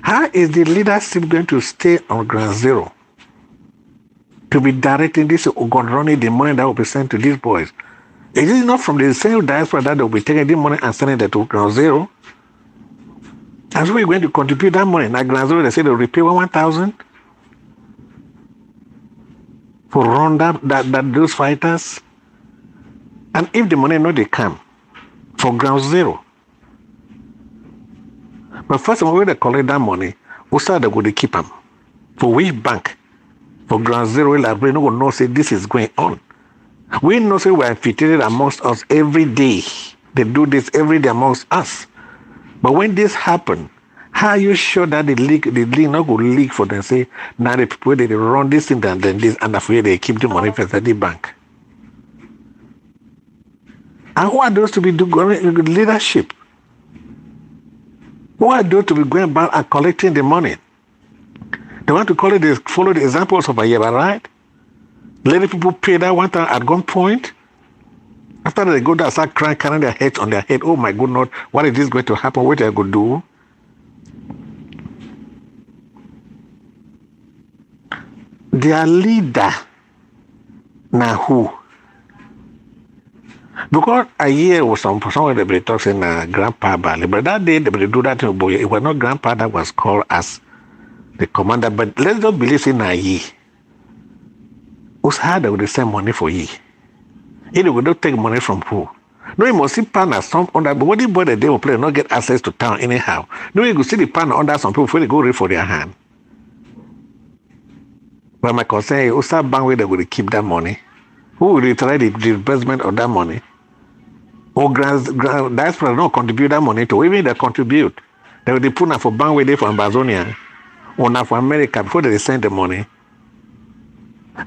how is the leadership going to stay on Ground Zero to be directing this running the money that will be sent to these boys? It is not from the same diaspora that they will be taking the money and sending it to Ground Zero. And so we're going to contribute that money. Now Ground Zero, they say they'll repay 1,000 for round up that those fighters. And if the money not they come for Ground Zero. But first of all, when they collect that money, we start to go to keep them. For which bank? For Ground Zero, we no know say this is going on. We know say we are infiltrated amongst us every day. They do this every day amongst us. But when this happen, how are you sure that the leak not go leak for them? Say now the people they run this thing and then this, and after they keep the money for the bank. And who are those to be doing leadership? Who are those to be going about and collecting the money? They want to call it follow the examples of Ayeba, right? Letting people pay that 1,000 at gunpoint. After they go there, start crying, carrying their heads on their head. Oh my goodness, what is this going to happen? What are they going to do? Their leader, now who? Because a year was somewhere they were talking Grandpa Bali, but that day they would do that to boy. It was not Grandpa that was called as the commander, but let's not believe in a year. Who's hard with the same money for ye? He will not take money from who? No, you must see partners some under, but what the boy they will play not get access to town anyhow. No, you could see the partner under some people before they go read for their hand. But my concern is, who's that bank where they will keep that money? Who will retire the disbursement of that money? Or diaspora don't contribute that money to, even they contribute. They will put for bank where they for Ambazonia or now for America before they send the money.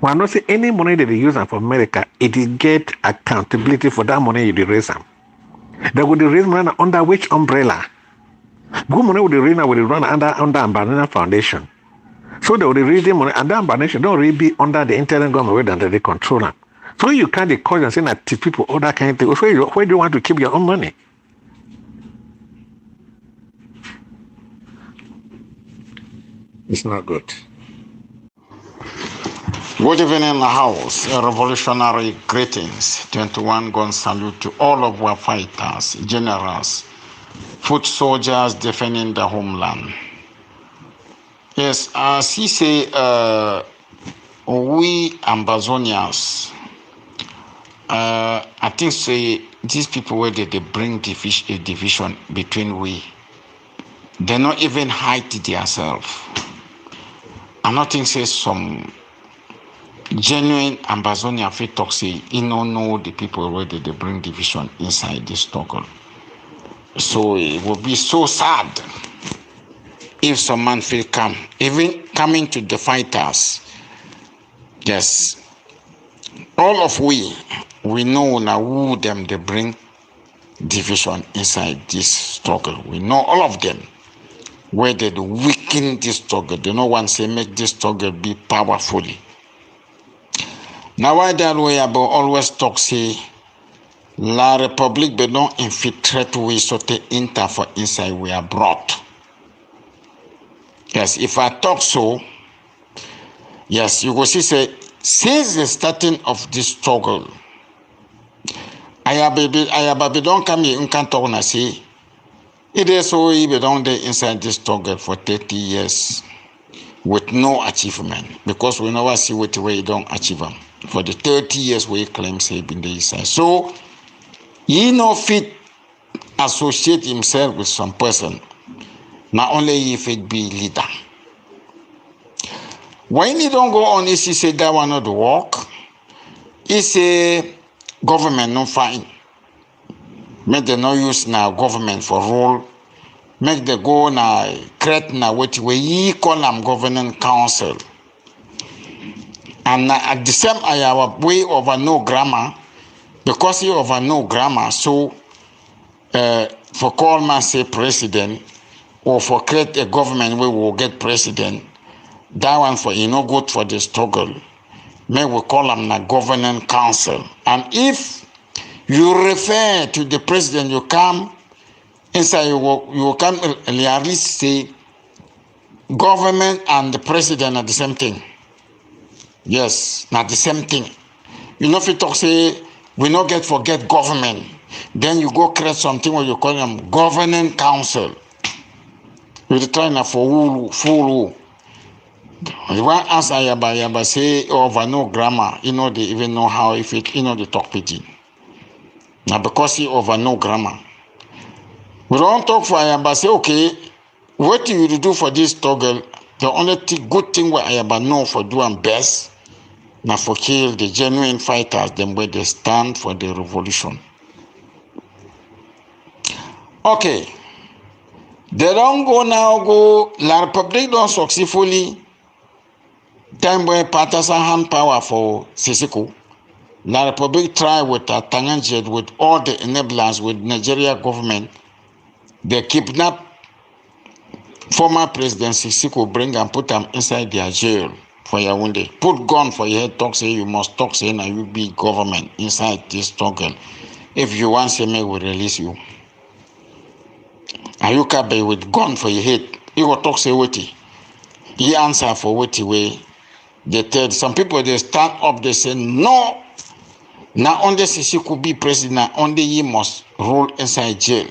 When I not say any money that they use for America, it will get accountability for that money you raise them. They will raise money under which umbrella? Good money will raise now will run under Ambazonian Foundation. So they will raise the money under Ambazonian don't really be under the internal government where they control them. So you can't call and say that to people all that kind of thing. Where do you want to keep your own money? It's not good. Good evening in the house. Revolutionary greetings. 21 gun salute to all of our fighters, generals, foot soldiers defending the homeland. Yes, as he say, we Ambazonians, I think say these people where they bring division between we, they not even hide themselves. I not think say some genuine Ambazonian fit talk say you know the people where they bring division inside this struggle. So it would be so sad if some man feel come, even coming to the fighters. Yes, all of we know now who them they bring division inside this struggle. We know all of them where they weaken this struggle. They no one say make this struggle be powerfully. Now why that way about always talk say La Republique be don't infiltrate we so te enter for inside we are brought. Yes, if I talk so, yes, you will see say since the starting of this struggle, I don't come here in talk and say it is so we don't inside this struggle for 30 years with no achievement because we never see what way you don't achieve them. For the 30 years we claim say been the inside. So you know fit associate himself with some person, not only if it be leader. When he don't go on, he say that one not the work. He say government no fine. Make they no use now government for rule. Make they go now create now what we call them governing council. And at the same our way over no grammar, because he over no grammar, so for call man say president, or for create a government we will get president, that one for no good for the struggle. May we call them the governing council. And if you refer to the president, you come inside, you come at least say government and the president are the same thing. Yes, not the same thing. You know, if you talk say we not forget government, then you go create something where you call them governing council. You're trying for fool. You want to ask Ayaba say over no grammar, you know they even know how if it, you know they talk pidgin. Now because he over no grammar. We don't talk for Ayaba say okay, what do you do for this struggle? The only good thing where Ayaba know for doing best, now for kill the genuine fighters, them where they stand for the revolution. Okay. They don't go now go, La Republic don't successfully time where partisan hand power for Sisiko. La Republic try with a Tanganjet with all the enablers with Nigeria government. They kidnap former President Sisiko, bring and put them inside their jail for Yaoundé. Put gun for your head, talk say you must talk say now you be government inside this struggle. If you want say me will release you. And you can be with gun for your head. You go talk say what he answer for what way. They tell some people they stand up, they say no. Now only Sisi could be president, only he must rule inside jail.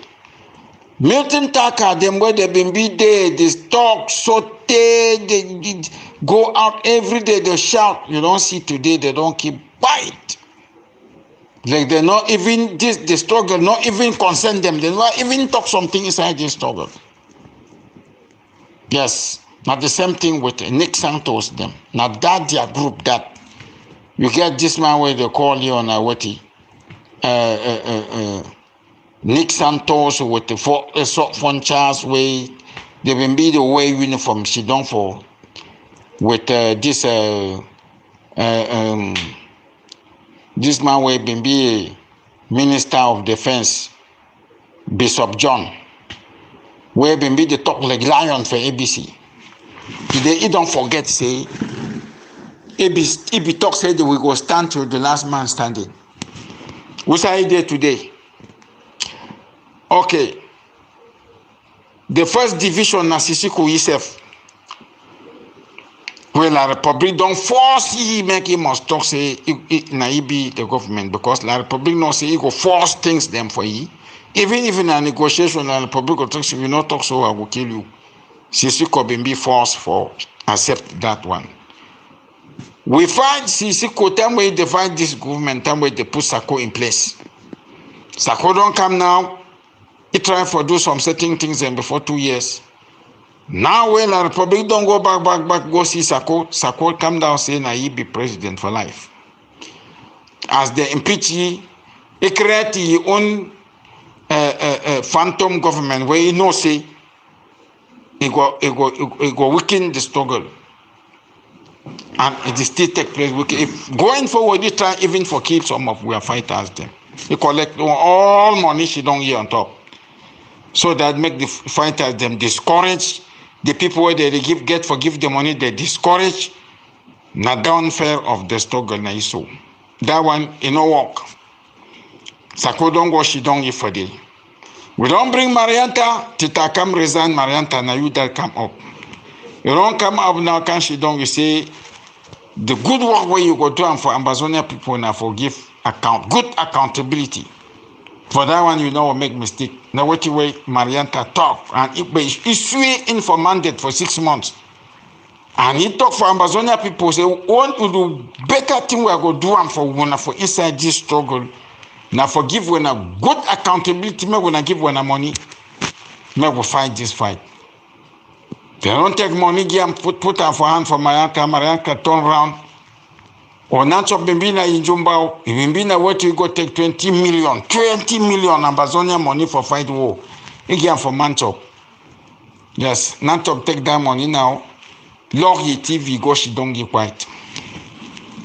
Milton Taka, them where they been be there, they talk, they go out every day, they shout. You don't see today, they don't keep quiet. Like they're not even the struggle, not even concern them. They not even talk something inside this struggle. Yes, not the same thing with Nick Santos them. Now that their group that you get this man where they call you on Nick Santos with the phone charge way they will be the way uniform she done for with this man will be Minister of Defense, Bishop John, where be the talk like lion for ABC. He don't forget say, if talk said we go stand till the last man standing. What's our idea today? Okay. The first division na Sisiku himself. Well, La Republic don't force he make him must talk say na he be the government because La Republic no say he go force things them for he. Even if in a negotiation La Republic go talk say you not talk so I will kill you. Sisiku be forced for accept that one. We find Sisiku time where they find this government time where they put Sako in place. Sako don't come now. He tried for do some certain things and before 2 years. Now when La Republic don't go back, go see Sako. Sako come down saying he be president for life. As they impeach he create his own phantom government where he no say he go weaken the struggle. And it still take place. If going forward, he try even for keep some of our fighters them. He collect all money she don't hear on top. So that make the fighters them discourage the people where they give the money, they discourage not down fair of the struggle na so. That one it no work. Sako don't go, she don't give for day. We don't bring Marianta, Tita come resign Marianta, now you that come up. You don't come up now, can she don't you say the good work where you go do and for Ambazonian people now for give good accountability. For that one, you know, make mistake. Now, what you way, Marianta talk, and he swear in for mandate for 6 months. And he talk for Ambazonia people, say, want to do better thing we are going to do and for inside this struggle. Now forgive when a good accountability, me when I give when a money, me will fight this fight. They don't take money, give and put her for hand for my uncle turn around. Or not of Bimbina in Jumbao, if Bimbina what you go take 20 million Ambazonian money for fight war. Again for Mantop. Yes, Nantop take that money now. Lorry TV go she don't give white.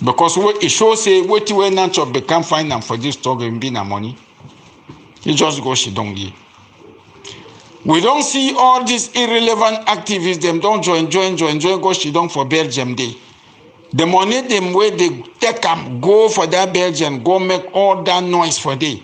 Because what it shows say what you Nantop become find them for this struggle in Bimbina money. It just go she don't give. We don't see all these irrelevant activists, them don't join, go she don't for Belgium Day. The money them where they take up, go for that Belgium, go make all that noise for day.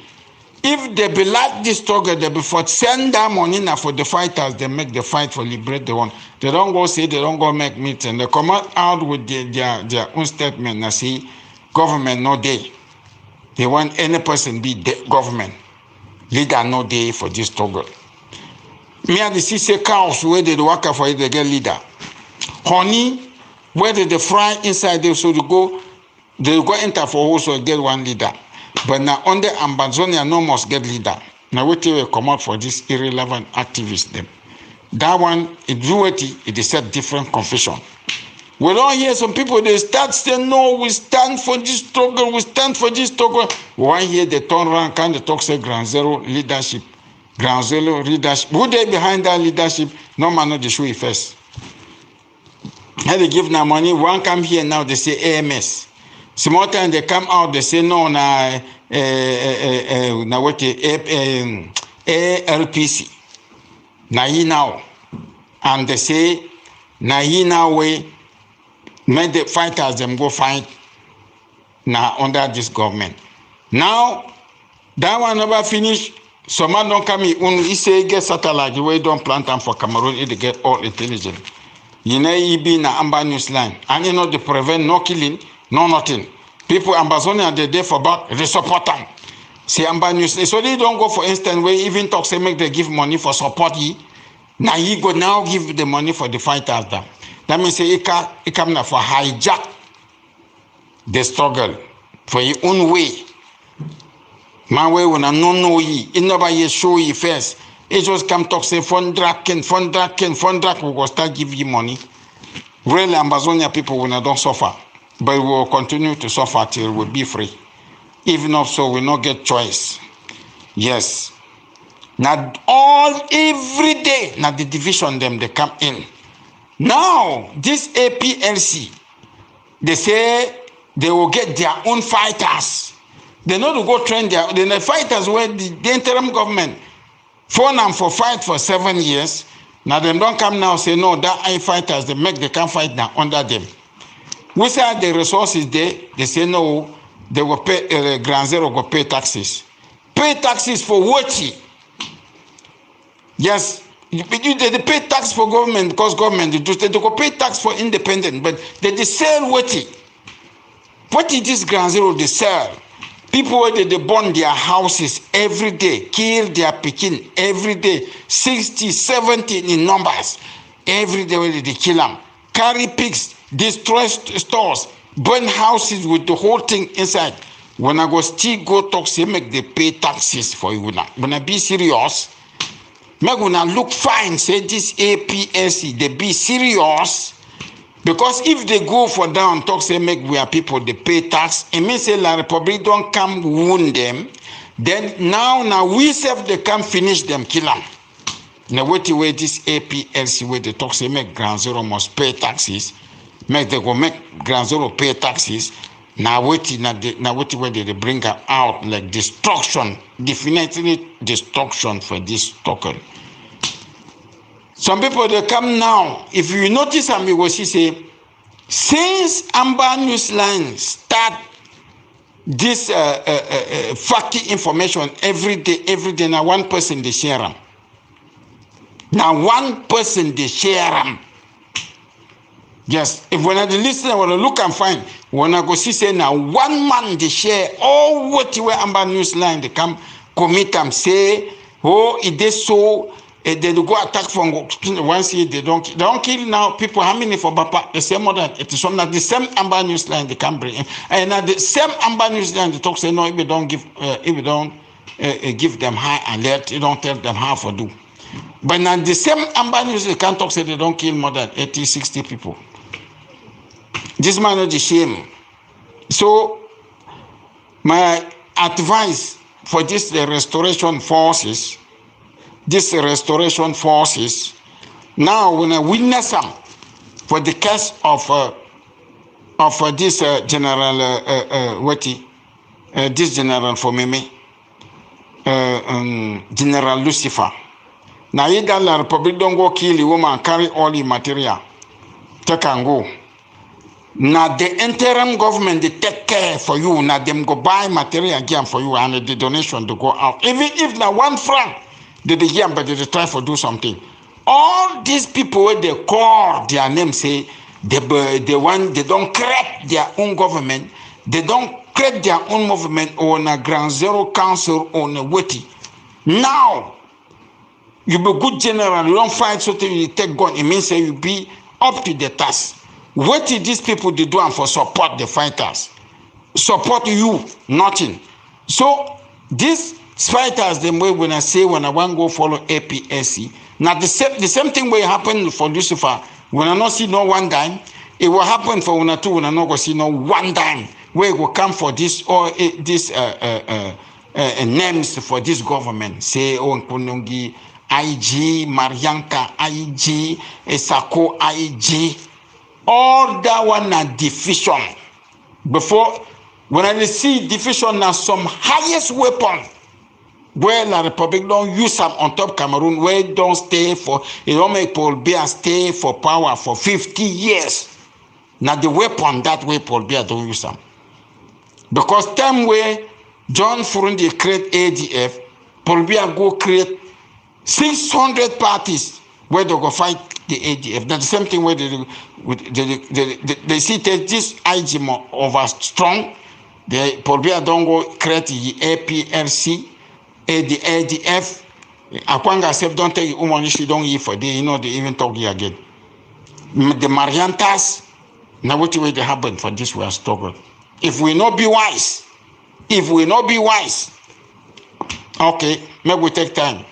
If they be like this struggle, they before send that money now for the fighters, they make the fight for liberate the one. They don't go say, they don't go make meeting. They come out with their own statement and say, government no day. They want any person be the government. Leader no day for this struggle. Me and the CC cows where they work for it, they get leader. Honey, where they fry inside there, so they go enter for also get one leader. But now under Ambazonia, no must get leader. Now what will come out for this irrelevant activists them. That one, it do it is set different confession. We don't hear some people, they start saying, no, we stand for this struggle, we stand for this struggle. One year they turn around, kind of talk, say, Ground Zero leadership. Ground Zero leadership. Who they behind that leadership? No man know the show it first. And they give now money, one come here now, they say AMS. Some more time they come out, they say, no, now what ALPC. Now. And they say, now way, make the fighters them go fight now under this government. Now, that one never finish. Some man don't come in, he say, get satellite, the way don't plant them for Cameroon, it get all intelligent. You know, he be na Amba News line. And you know, they prevent no killing, no nothing. People Ambazonia, they there for back, they support them. See Amba News. So they don't go, for instance, where even talk say make they give money for support ye. Now he go now give the money for the fighters them. That means say it come now for hijack the struggle for your own way. My way when I don't know ye, it never ye show ye first. It just come talk say fund drag, we will start give you money. Really Ambazonia people will not don't suffer. But we will continue to suffer till we be free. If not so, we not get choice. Yes. Now every day, now the division them they come in. Now this APLC, they say they will get their own fighters. They know to go train the fighters where the interim government phone them for fight for 7 years. Now them don't come now say no, that I fighters they can't fight now under them. We say the resources there, they say no, they will pay Ground Zero will pay taxes. Pay taxes for what? Yes, they pay tax for government because government they go pay tax for independent, but they sell what? What is this Ground Zero they sell? People where they burn their houses every day, kill their pikin every day, 60, 70 in numbers. Every day where they kill them. Carry pigs, destroy stores, burn houses with the whole thing inside. When I go still go talk, say make they pay taxes for you now. When I be serious, make una look fine, say this APLC, they be serious. Because if they go for down, talk say make we are people, they pay tax, it means say La Republic don't come wound them, then now we self they come finish them, kill them. Now what the way this APLC where they talk say make Ground Zero must pay taxes, make they go make Ground Zero pay taxes. Now what the way they bring out like destruction, definitely destruction for this token. Some people they come now. If you notice, and you will see say, since Amber News Line start this facky information every day. Now one person they share them. Now one person they share them. Yes, if when I listen, I want to look and find. When I go see say now one man they share all what you were Amber News Line they come commit them say, oh it is so. They go attack from once year, they don't kill now people. How many for Bapa? The same more than it is from the same Amber News line they can bring. And at the same Amber News line, they talk say no, if we don't give give them high alert, you don't tell them how to do. But now the same Amber News they can't talk say they don't kill more than 80, 60 people. This man is a shame. So my advice for this restoration forces, now when I witness them for the case of this general this general for me, General Lucifer. Now you got the Republic don't go kill the woman, carry all the material, take and go. Now the interim government they take care for you. Now them go buy material again for you and the donation to go out. Even if now 1 franc they give, but they try to do something. All these people where they call their name say they don't create their own government, they don't create their own movement on a ground zero council on a witty. Now you be good general, you don't fight something, you take gun, it means say you be up to the task. What did these people do for support the fighters? Support you, nothing. So these fighters, the way when I want to go follow APSC, now the same thing will happen for Lucifer. When I not see no one dime, it will happen for one or two when I not go see no one dime. Where it will come for this or this names for this government. Say Nkunungi, IG, Marianka, IG, Esako, IG. All that one are division. Before, when I see division as some highest weapon, where the Republic don't use them on top Cameroon, where it don't stay for, it don't make Paul Biya stay for power for 50 years. Now the weapon, that way Paul Biya don't use them. Because time where John Furundi create ADF, Paul Biya go create 600 parties where they go fight the ADF. That's the same thing where they see that this IG more over strong. They Paul Biya don't go create the APRC, the ADF. Akwanga self don't take woman she don't eat for they they even talk here again. The Mariantas, now what way they happen for this we are struggling. If we not be wise, okay, maybe we take time.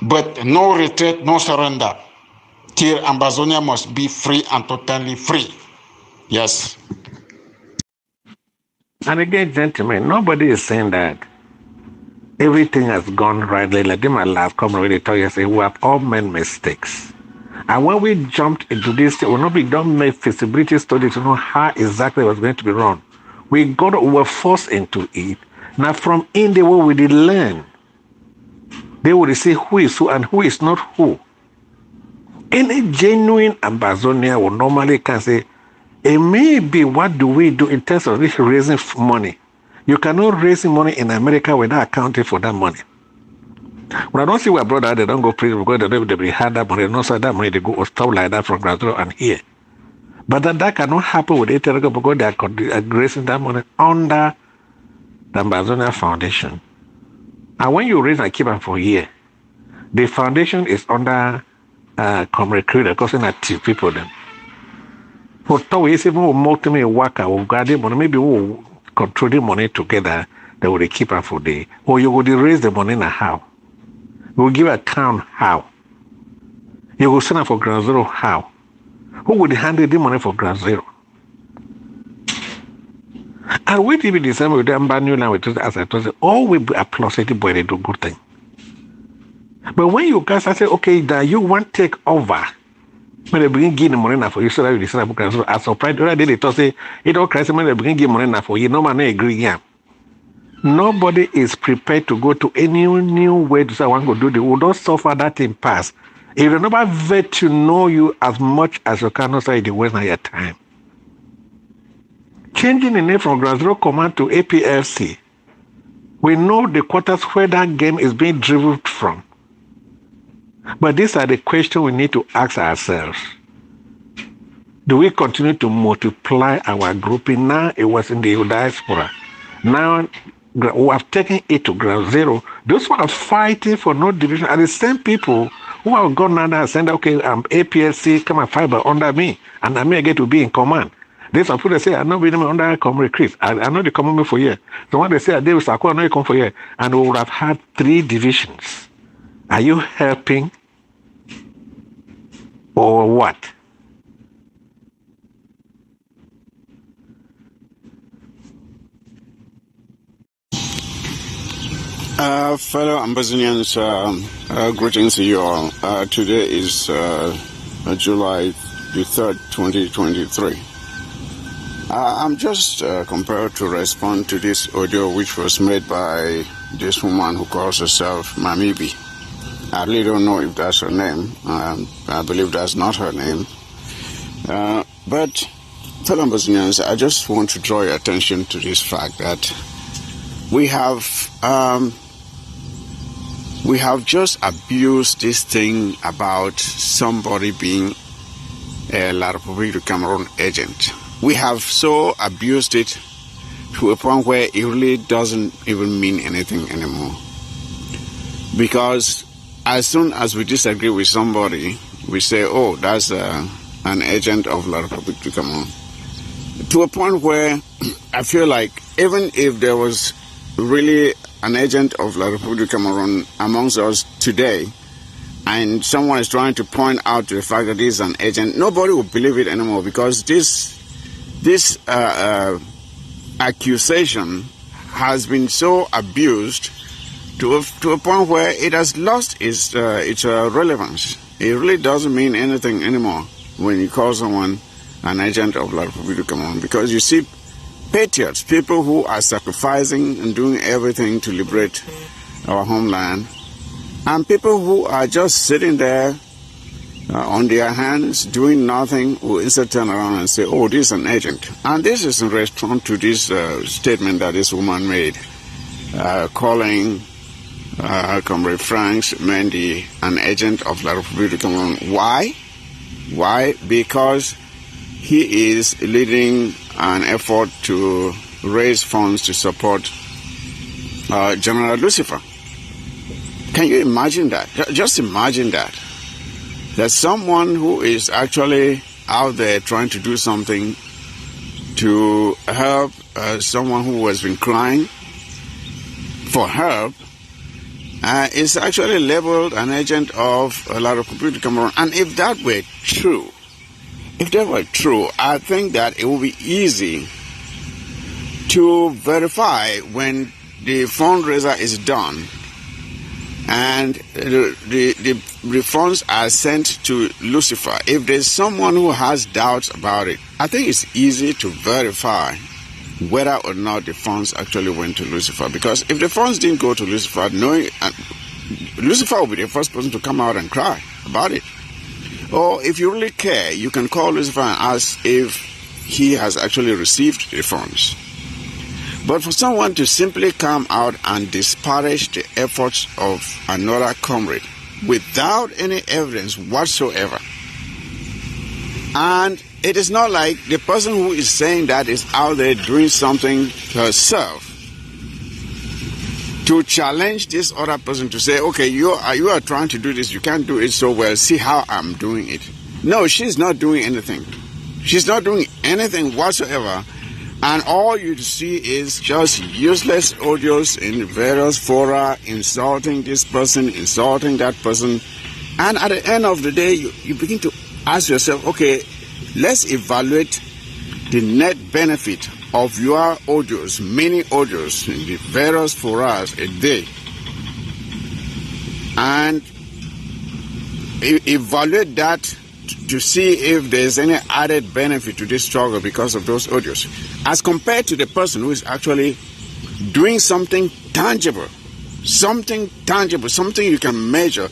But no retreat, no surrender. Till Ambazonia must be free and totally free. Yes. And again, gentlemen, nobody is saying that everything has gone rightly. Like them last come already tell you, say we have all made mistakes. And when we jumped into this, we don't make feasibility study to know how exactly it was going to be run. We were forced into it. Now from in the way we did learn, they would say who is who and who is not who. Any genuine Ambazonia will normally can say, maybe what do we do in terms of this raising money? You cannot raise money in America without accounting for that money. When I don't see where brother, they don't go prison because they had that money, no so that money they go or stuff like that from Brazil and here. But that cannot happen with Etergo because they are raising that money under the Ambazonia Foundation. And when you raise and keep them for a year, the foundation is under Comrade Creator, because it's not two people then. For two years, even multi worker or guardian money, maybe we'll control the money together, they will keep them for day. Or you would raise the money now how? You will give account how? You will send them for ground zero how? Who would handle the money for ground zero? And wait till the same with them brand new now, as I told you, all will be applauded by they do good thing. But when you guys say, okay, that you want to take over, when they begin giving money now for you, so that you decide to so as surprised, the other day they thought say, it all crazy when they begin giving money now for you, no man agree yeah. Nobody is prepared to go to any new way to say I want to do the we don't suffer that in past. If you never vet to know you as much as you cannot say the waste of your time. Changing the name from Ground Zero Command to APFC, we know the quarters where that game is being driven from. But these are the questions we need to ask ourselves. Do we continue to multiply our grouping? Now it was in the diaspora. Now we have taken it to Ground Zero. Those who are fighting for no division are the same people Who have gone now and said, okay, I'm APSC, come and fiber under me, and I may get to be in command. There's some people that say, I'm not being under Comrade Chris. I know they come for here. So when they say, David Sako, I know you come for here. And we would have had 3 divisions. Are you helping or what? Fellow Ambazonians, greetings to you all. Today is July the 3rd, 2023. I'm just compelled to respond to this audio which was made by this woman who calls herself Mamibi. I really don't know if that's her name. I believe that's not her name. But fellow Ambazonians, I just want to draw your attention to this fact that we have just abused this thing about somebody being a La Republic Cameroon agent. We have so abused it to a point where it really doesn't even mean anything anymore. Because as soon as we disagree with somebody, we say, oh, that's an agent of La Republic Cameroon. To a point where I feel like even if there was really an agent of La Republic Cameroon amongst us today, and someone is trying to point out to the fact that he's an agent, nobody will believe it anymore, because this accusation has been so abused to a point where it has lost its relevance. It really doesn't mean anything anymore when you call someone an agent of La Republic Cameroon, because you see patriots, people who are sacrificing and doing everything to liberate our homeland, and people who are just sitting there on their hands doing nothing will instead turn around and say, oh, this is an agent. And this is in response to this statement that this woman made, calling Comrade Franks Mendy an agent of La Republic Cameroon. Why? Why? Because he is leading an effort to raise funds to support General Lucifer. Can you imagine that? Just imagine that. There's someone who is actually out there trying to do something to help someone who has been crying for help, is actually labeled an agent of La Republic Cameroon. And if that were true, I think that it would be easy to verify when the fundraiser is done and the funds are sent to Lucifer. If there's someone who has doubts about it, I think it's easy to verify whether or not the funds actually went to Lucifer. Because if the funds didn't go to Lucifer, Lucifer will be the first person to come out and cry about it. Or if you really care, you can call Lucifer and ask if he has actually received the funds. But for someone to simply come out and disparage the efforts of another comrade without any evidence whatsoever, and it is not like the person who is saying that is out there doing something herself to challenge this other person to say, okay, you are trying to do this, you can't do it so well, see how I'm doing it. No, she's not doing anything. She's not doing anything whatsoever. And all you see is just useless audios in various fora, insulting this person, insulting that person. And at the end of the day, you begin to ask yourself, okay, let's evaluate the net benefit of your audios, many audios in the various forums a day. And evaluate that to see if there's any added benefit to this struggle because of those audios, as compared to the person who is actually doing something tangible, something you can measure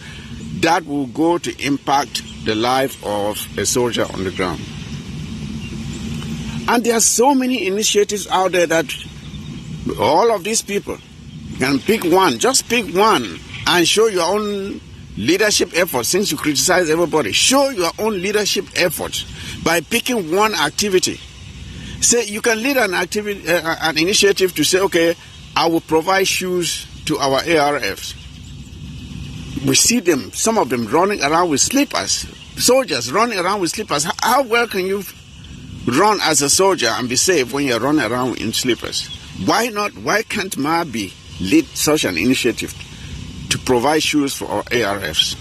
that will go to impact the life of a soldier on the ground. And there are so many initiatives out there that all of these people can pick one, just pick one, and show your own leadership effort. Since you criticize everybody, show your own leadership effort by picking one activity. Say you can lead an activity, an initiative to say, okay, I will provide shoes to our ARFs. we see them, some of them running around with slippers, soldiers running around with slippers. How well can you run as a soldier and be safe when you're running around in slippers? Why not? Why can't Mabi lead such an initiative to provide shoes for our ARFs?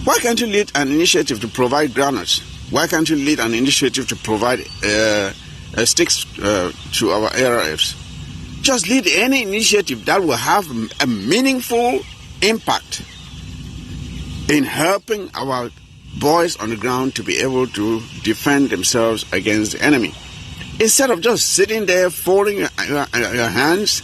Why can't you lead an initiative to provide granaries? Why can't you lead an initiative to provide sticks to our ARFs? Just lead any initiative that will have a meaningful impact in helping our boys on the ground to be able to defend themselves against the enemy. Instead of just sitting there folding your hands,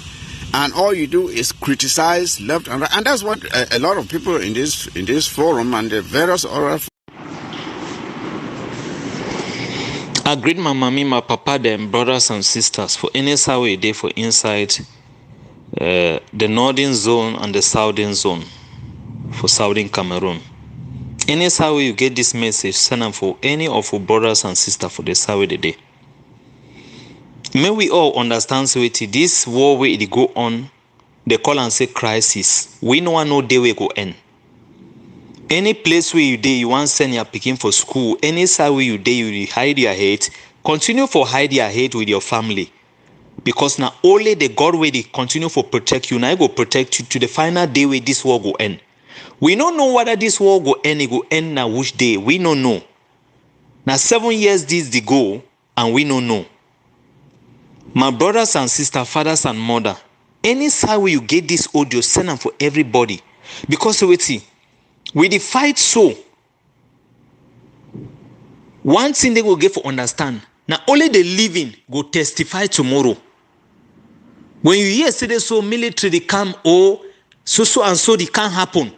and all you do is criticize left and right. And that's what a lot of people in this forum and the various other. I greet my mommy, my papa, them brothers and sisters for any way day for inside the northern zone and the southern zone for southern Cameroon. Any way you get this message, send them for any of our brothers and sisters for the Sawi day. May we all understand so this war where it go on, they call and say crisis. We no one know day we go end. Any place where you day you want send your picking for school, any side where you day you hide your hate, continue for hide your hate with your family. Because now only the God way they continue for protect you, now go protect you to the final day where this war go end. We don't know whether this war go end, it go end now which day. We don't know. Now 7 years this they go and we don't know. My brothers and sisters, fathers and mother, any side where you get this audio, send them for everybody. Because we the fight so. One thing they will get for understand. Now only the living go testify tomorrow. When you hear say so military they come so and so they can't happen.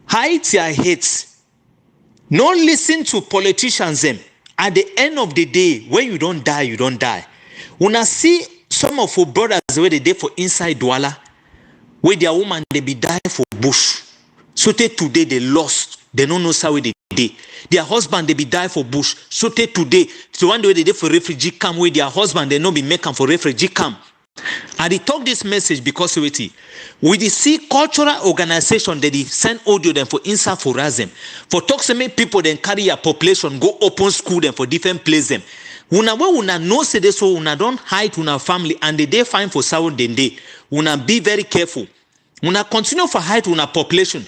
Hide your heads. Don't listen to politicians them. At the end of the day, when you don't die, you don't die. When I see some of our brothers where they dey for inside Douala, where their woman they be die for bush. So today they lost. They don't know how they dey. Their husband they be die for bush. So today, the one way they dey for refugee camp where their husband they no be make them for refugee camp. And they talk this message because we see cultural organization that they send audio them for inside for them. For talk so many people then carry a population go open school them for different places them. Una know say this so una don't hide una family and they find for sound day. Una be very careful. Una continue for hide una population.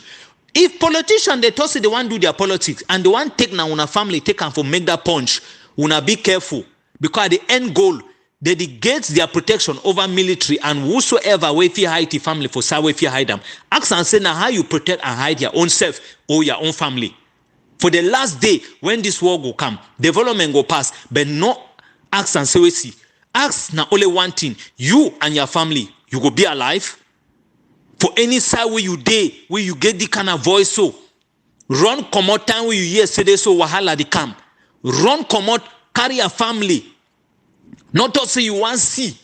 If politicians they toss they want do their politics and they want take now una family take and for make that punch, una be careful because the end goal they get their protection over military and whosoever way if you hide the family for say if you hide them. Ask and say now how you protect and hide your own self or your own family. For the last day, when this war go come, development go pass, but no ask and say, see, ask now only one thing, you and your family, you go be alive. For any side where you day, where you get the kind of voice so, run come out time where you hear say they so wahala they come. Run come out, carry a family. Not to say you want see.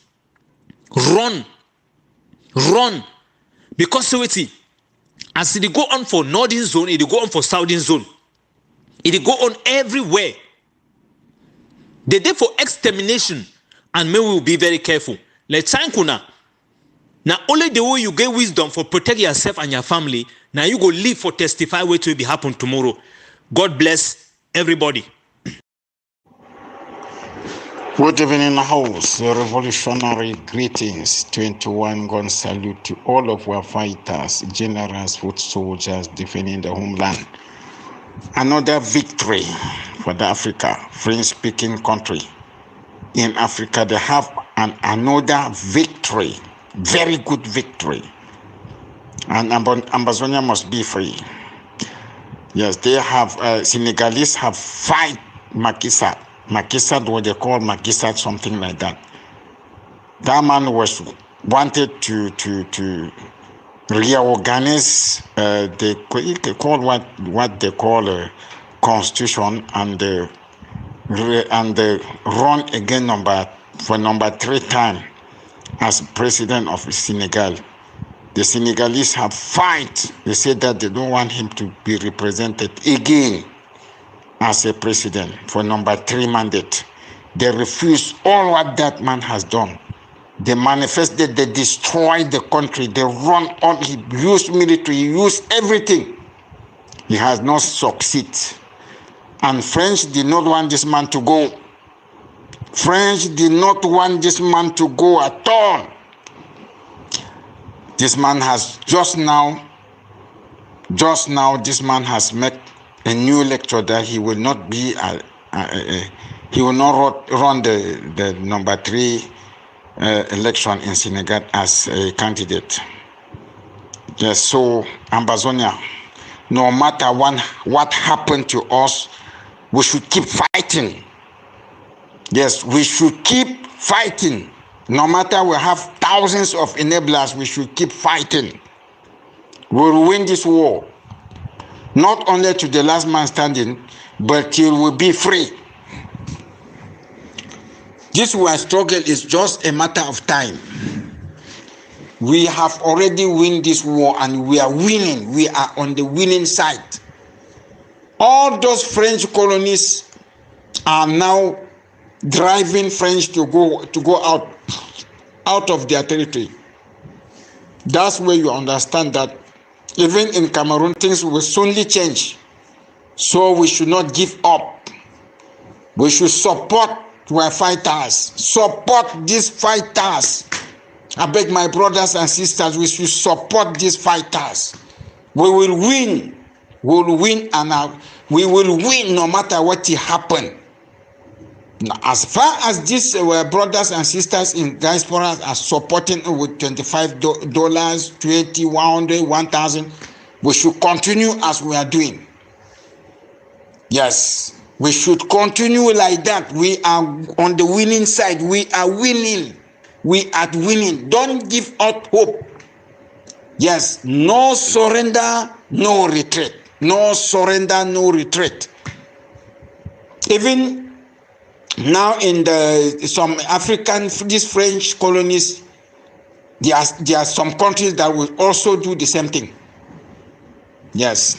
Run. Because so see, as it go on for northern zone, it go on for southern zone. It go on everywhere. They there for extermination, and may we will be very careful. Let's thank kuna. Now only the way you get wisdom for protect yourself and your family. Now you go live for testify what will be happen tomorrow. God bless everybody. Good evening, house. Revolutionary greetings. 21 gun salute to all of our fighters, generals, foot soldiers defending the homeland. Another victory for the Africa, French-speaking country. In Africa, they have another victory, very good victory. And Ambazonia must be free. Yes, they have, Senegalese have fight Macky Sall, what they call Macky Sall, something like that. That man was wanted to reorganize they call what they call a constitution and run again number 3 time as president of Senegal. The Senegalese have fight. They said that they don't want him to be represented again as a president for number 3 mandate. They refuse all what that man has done. They manifested, they destroyed the country, they run on, he used military, he used everything. He has not succeeded. And French did not want this man to go. French did not want this man to go at all. This man has just now, this man has met a new lecture that he will not be, he will not run the number 3 election in Senegal as a candidate. Yes, so Ambazonia, no matter what happened to us, we should keep fighting. Yes, we should keep fighting. No matter we have thousands of enablers, we should keep fighting. We will win this war. Not only to the last man standing, but till we be free. This war struggle is just a matter of time. We have already won this war and we are winning. We are on the winning side. All those French colonies are now driving French to go out of their territory. That's where you understand that even in Cameroon things will soon change. So we should not give up. We should support our fighters. Support these fighters. I beg my brothers and sisters, we should support these fighters. We will win. We will win, and we will win no matter what happens. As far as these brothers and sisters in diaspora are supporting with $25, 20, 100, 1,000, we should continue as we are doing. Yes, we should continue like that. We are on the winning side. We are winning. We are winning. Don't give up hope. Yes, no surrender, no retreat. No surrender, no retreat. Even now in some African, these French colonies, there are some countries that will also do the same thing. Yes,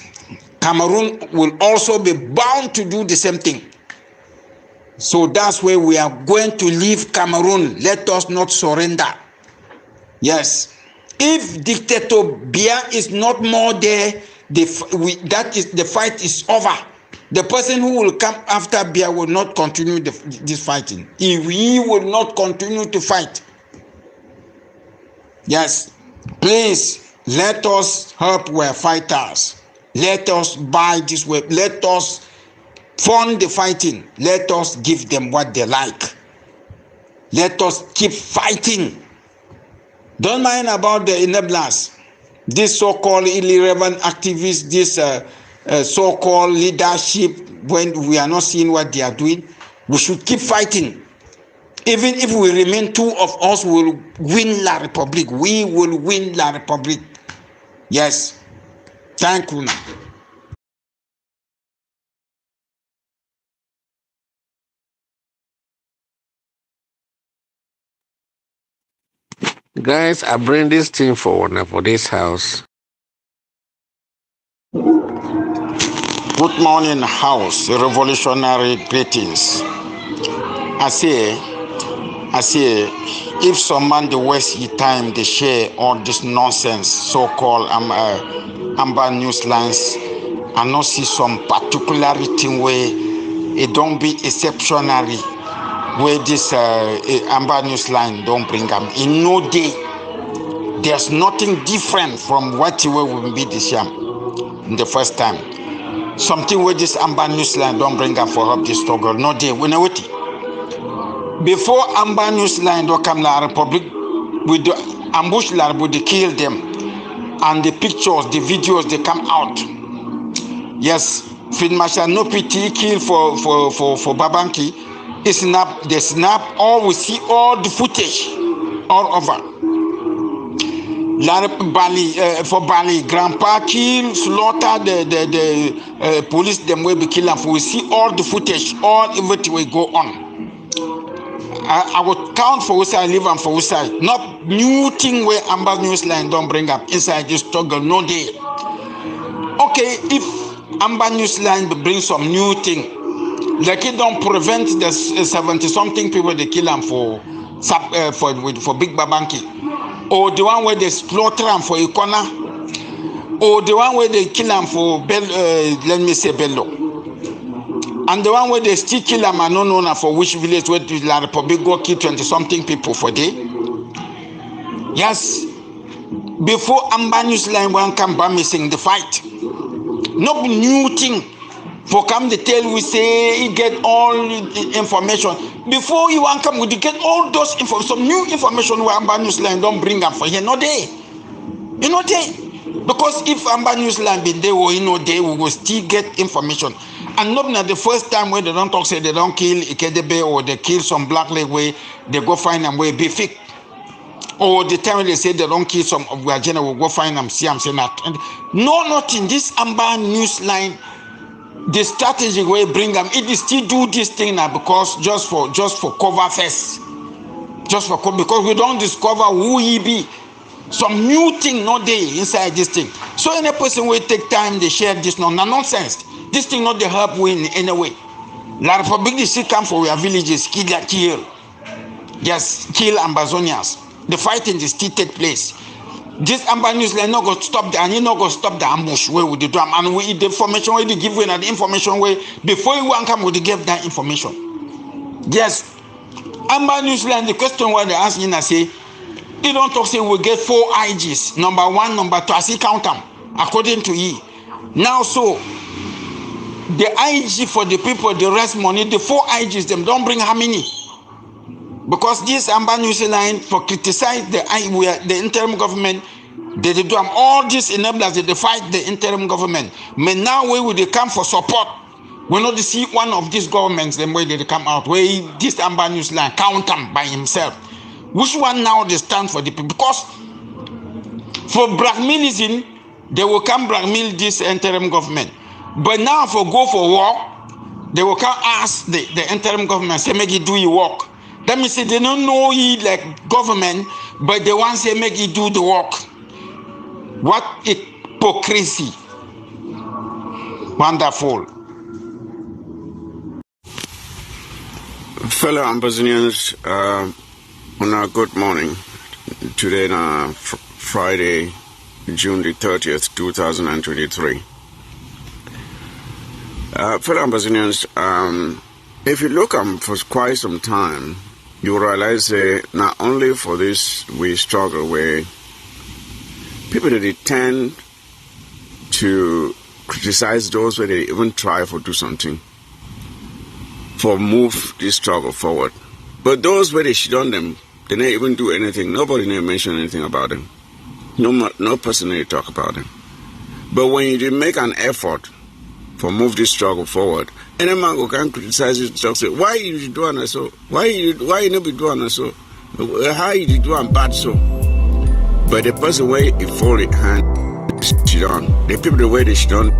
Cameroon will also be bound to do the same thing. So that's where we are going to leave Cameroon. Let us not surrender. Yes, if dictator Biya is not more there, the fight is over. The person who will come after Biya will not continue this fighting. He will not continue to fight. Yes, please let us help our fighters. Let us buy this way. Let us fund the fighting. Let us give them what they like. Let us keep fighting. Don't mind about the enablers. This so-called irrelevant activists, this so-called leadership, when we are not seeing what they are doing, we should keep fighting. Even if we remain, 2 of us will win La Republique. We will win La Republique. Yes. Thank you. Guys, I bring this thing forward now for this house. Good morning, house. Revolutionary greetings. I say, if some man they waste your time, they share all this nonsense, so-called Amber news lines, and not see some particularity where it don't be exceptionally, where this Amber news line don't bring them. In no day, there's nothing different from what you will be this year, in the first time. Something where this Amber news line don't bring up for help this struggle. No day, we know it. Before Amber news line don't come La Republic, with the ambush La Republic, they kill them. And the pictures, the videos, they come out. Yes, Field Marshal No PT kill for Babanki. They snap, all we see all the footage all over. For Bali, Grandpa kill, slaughter the police, them will be killed. We see all the footage, all everything will go on. I would count for which I live and for which I not new thing where Amber news line don't bring up inside this struggle no day. Okay, if Amber news line brings some new thing, like it don't prevent the 70-something people they kill them for for Big Babanki, or the one where they slaughter him for Ikona, or the one where they kill him for Bello. And the one where they still kill him, I don't know for which village where the La Republic go kill 20-something people for day. Yes, before Amba News Line one come by missing the fight. No new thing for come to tell we say he get all the information. Before you want come, we get all those some new information where Amba News Line don't bring up for here. No day. You know day. Because if Amba News Line been there or you know day, we will still get information. And not the first time when they don't talk, say they don't kill Ikedebe or they kill some black leg way, they go find them way be fake. Or the time when they say they don't kill some of our general, will go find them, see them say that. And no, not in this Amba News Line, the strategy way bring them, it is still do this thing now because just for cover first. Just for cover, because we don't discover who he be. Some new thing not there inside this thing. So any person will take time, they share this nonsense. This thing not the help we in any way. La Republic they still come for our villages, kill. Yes, kill Ambazonians. The fighting is still take place. This Amba News Line not going to stop and you not going to stop the ambush where we do and we the information where they give you the information where before you want come we give that information. Yes, Amba News Line the question where they ask you say you don't talk say we get 4 IGs, number 1, number 2, I see count them according to ye. Now so the IG for the people, the rest money, the 4 IGs, them don't bring how many? Because this Amba News Line for criticize the interim government, they do all these enablers, they fight the interim government. But now where will they come for support? We not see one of these governments, them way they come out, where this Amba News Line count them by himself. Which one now they stand for the people? Because for blackmailism, they will come blackmail this interim government. But now for go for war, they will come ask the interim government, say make it do your work. That means they don't know he like government, but they want to say make it do the work. What hypocrisy. Wonderful. Fellow Ambazonians, on a good morning. Today, Friday, June the 30th, 2023. Fellow Ambazonians, if you look for quite some time, you realize not only for this we struggle where people that they tend to criticize those where they even try for do something for move this struggle forward. But those where they shit on them, they don't even do anything. Nobody never mention anything about them. No person they talk about them. But when you make an effort for move this struggle forward, any man who can criticize it, talk say, why you doing so? Why you not be doing so? How you doing bad so? But the person where it fall it hand shit on. The people the way they shit on.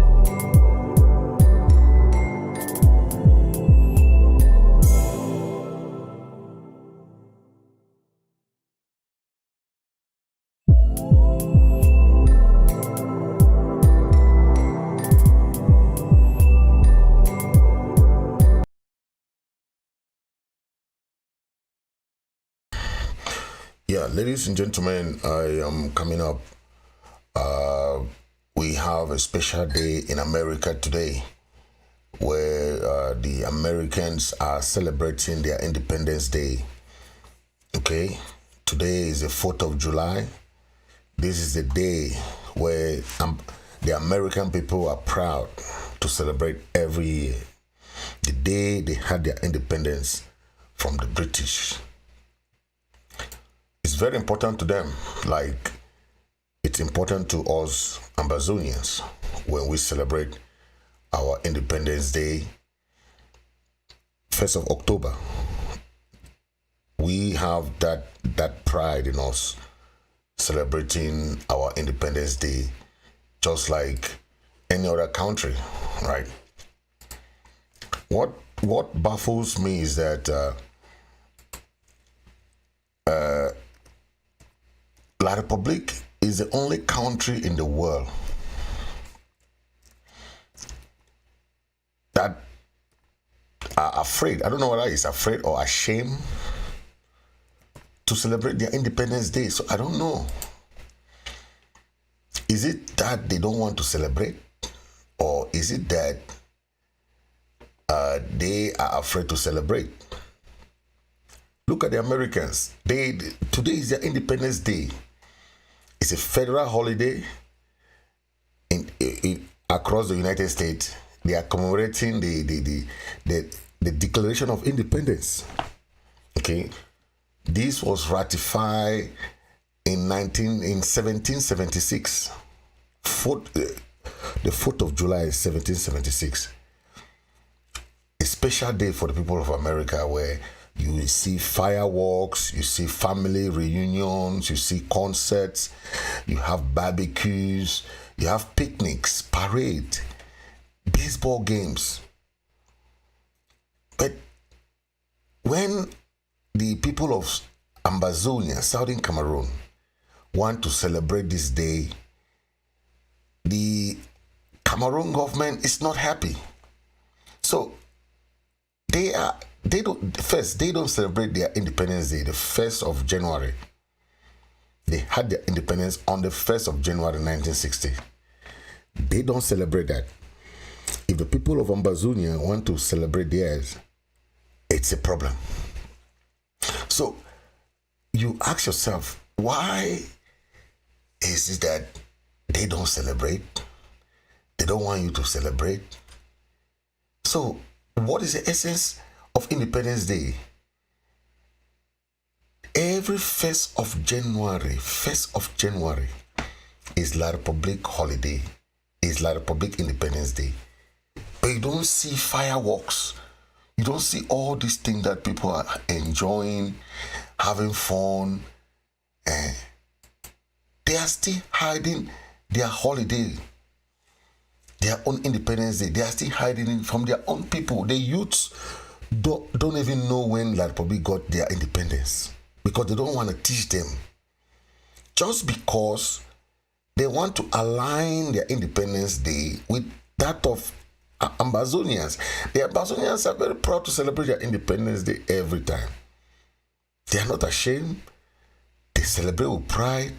Yeah, ladies and gentlemen, I am coming up. We have a special day in America today where the Americans are celebrating their Independence Day. Okay, today is the 4th of July. This is the day where the American people are proud to celebrate every year. The day they had their independence from the British. It's very important to them, like it's important to us Ambazonians when we celebrate our Independence Day, 1st of October. We have that pride in us celebrating our Independence Day just like any other country, right? What baffles me is that La Republic is the only country in the world that are afraid, I don't know whether it's afraid or ashamed to celebrate their Independence Day. So I don't know. Is it that they don't want to celebrate? Or is it that they are afraid to celebrate? Look at the Americans. Today is their Independence Day. It's a federal holiday across the United States. They are commemorating the Declaration of Independence. Okay, this was ratified in 1776. The 4th of July, 1776. A special day for the people of America, where you will see fireworks, you see family reunions, you see concerts, you have barbecues, you have picnics, parade, baseball games. But when the people of Ambazonia, southern Cameroon, want to celebrate this day, the Cameroon government is not happy. So they don't celebrate their Independence Day the 1st of January. They had their independence on the 1st of January 1960. They don't celebrate that. If the people of Ambazonia want to celebrate theirs, it's a problem. So you ask yourself, why is it that they don't celebrate? They don't want you to celebrate. So what is the essence of Independence Day? Every 1st of January is La Republique holiday, is La Republique Independence Day. But you don't see fireworks. You don't see all these things that people are enjoying, having fun. They are still hiding their holiday, their own Independence Day. They are still hiding it from their own people. The youths don't even know when La Republique got their independence, because they don't want to teach them. Just because they want to align their Independence Day with that of Ambazonians. The Ambazonians are very proud to celebrate their Independence Day every time. They are not ashamed. They celebrate with pride.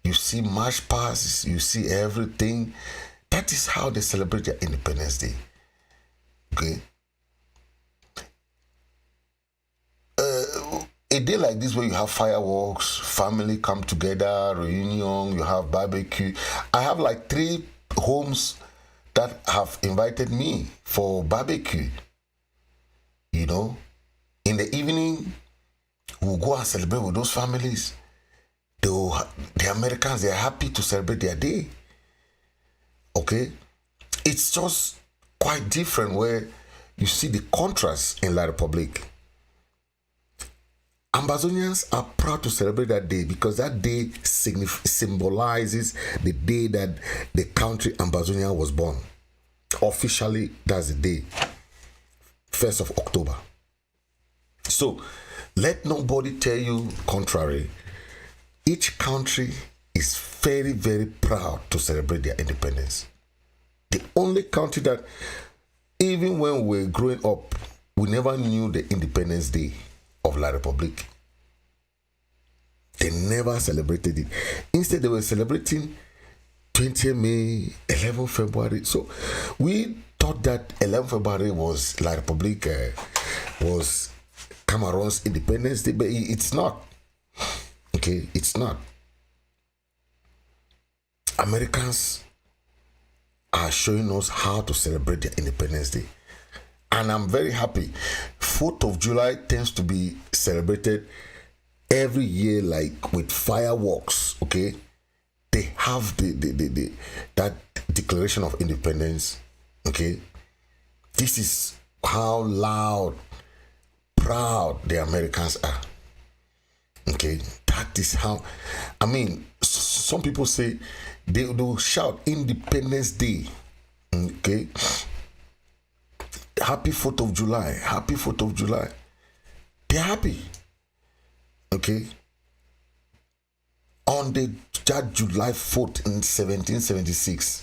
You see march passes, you see everything. That is how they celebrate their Independence Day. Okay? A day like this, where you have fireworks, family come together, reunion, you have barbecue. I have like 3 homes that have invited me for barbecue. You know, in the evening, we'll go and celebrate with those families. The Americans, they're happy to celebrate their day. Okay? It's just quite different, where you see the contrast in La Republique. Ambazonians are proud to celebrate that day, because that day symbolizes the day that the country Ambazonia was born. Officially, that's the day, 1st of October. So, let nobody tell you contrary. Each country is very, very proud to celebrate their independence. The only country that, even when we were growing up, we never knew the Independence Day of La Republique. They never celebrated it. Instead, they were celebrating 20 May, 11 February. So we thought that 11 February was La Republique, was Cameroon's Independence Day, but it's not. Okay, it's not. Americans are showing us how to celebrate their Independence Day. And I'm very happy. 4th of July tends to be celebrated every year, like with fireworks. Okay, they have that Declaration of Independence. Okay, this is how loud, proud the Americans are. Okay, that is how. I mean, some people say they will shout Independence Day. Okay. Happy 4th of July. Happy 4th of July. They're happy. Okay. On that July 4th in 1776,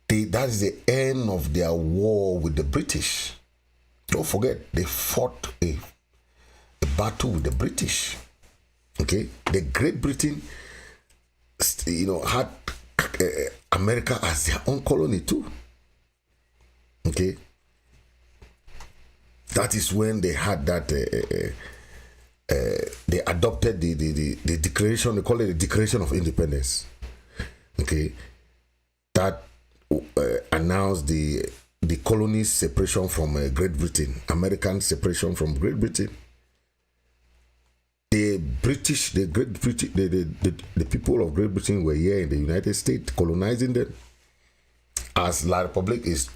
that is the end of their war with the British. Don't forget, they fought a battle with the British. Okay, the Great Britain, had America as their own colony too. Okay, that is when they had that. They adopted the declaration. They call it the Declaration of Independence. Okay, that announced the colony's separation from Great Britain, American separation from Great Britain. The people of Great Britain were here in the United States, colonizing them, as La Republic is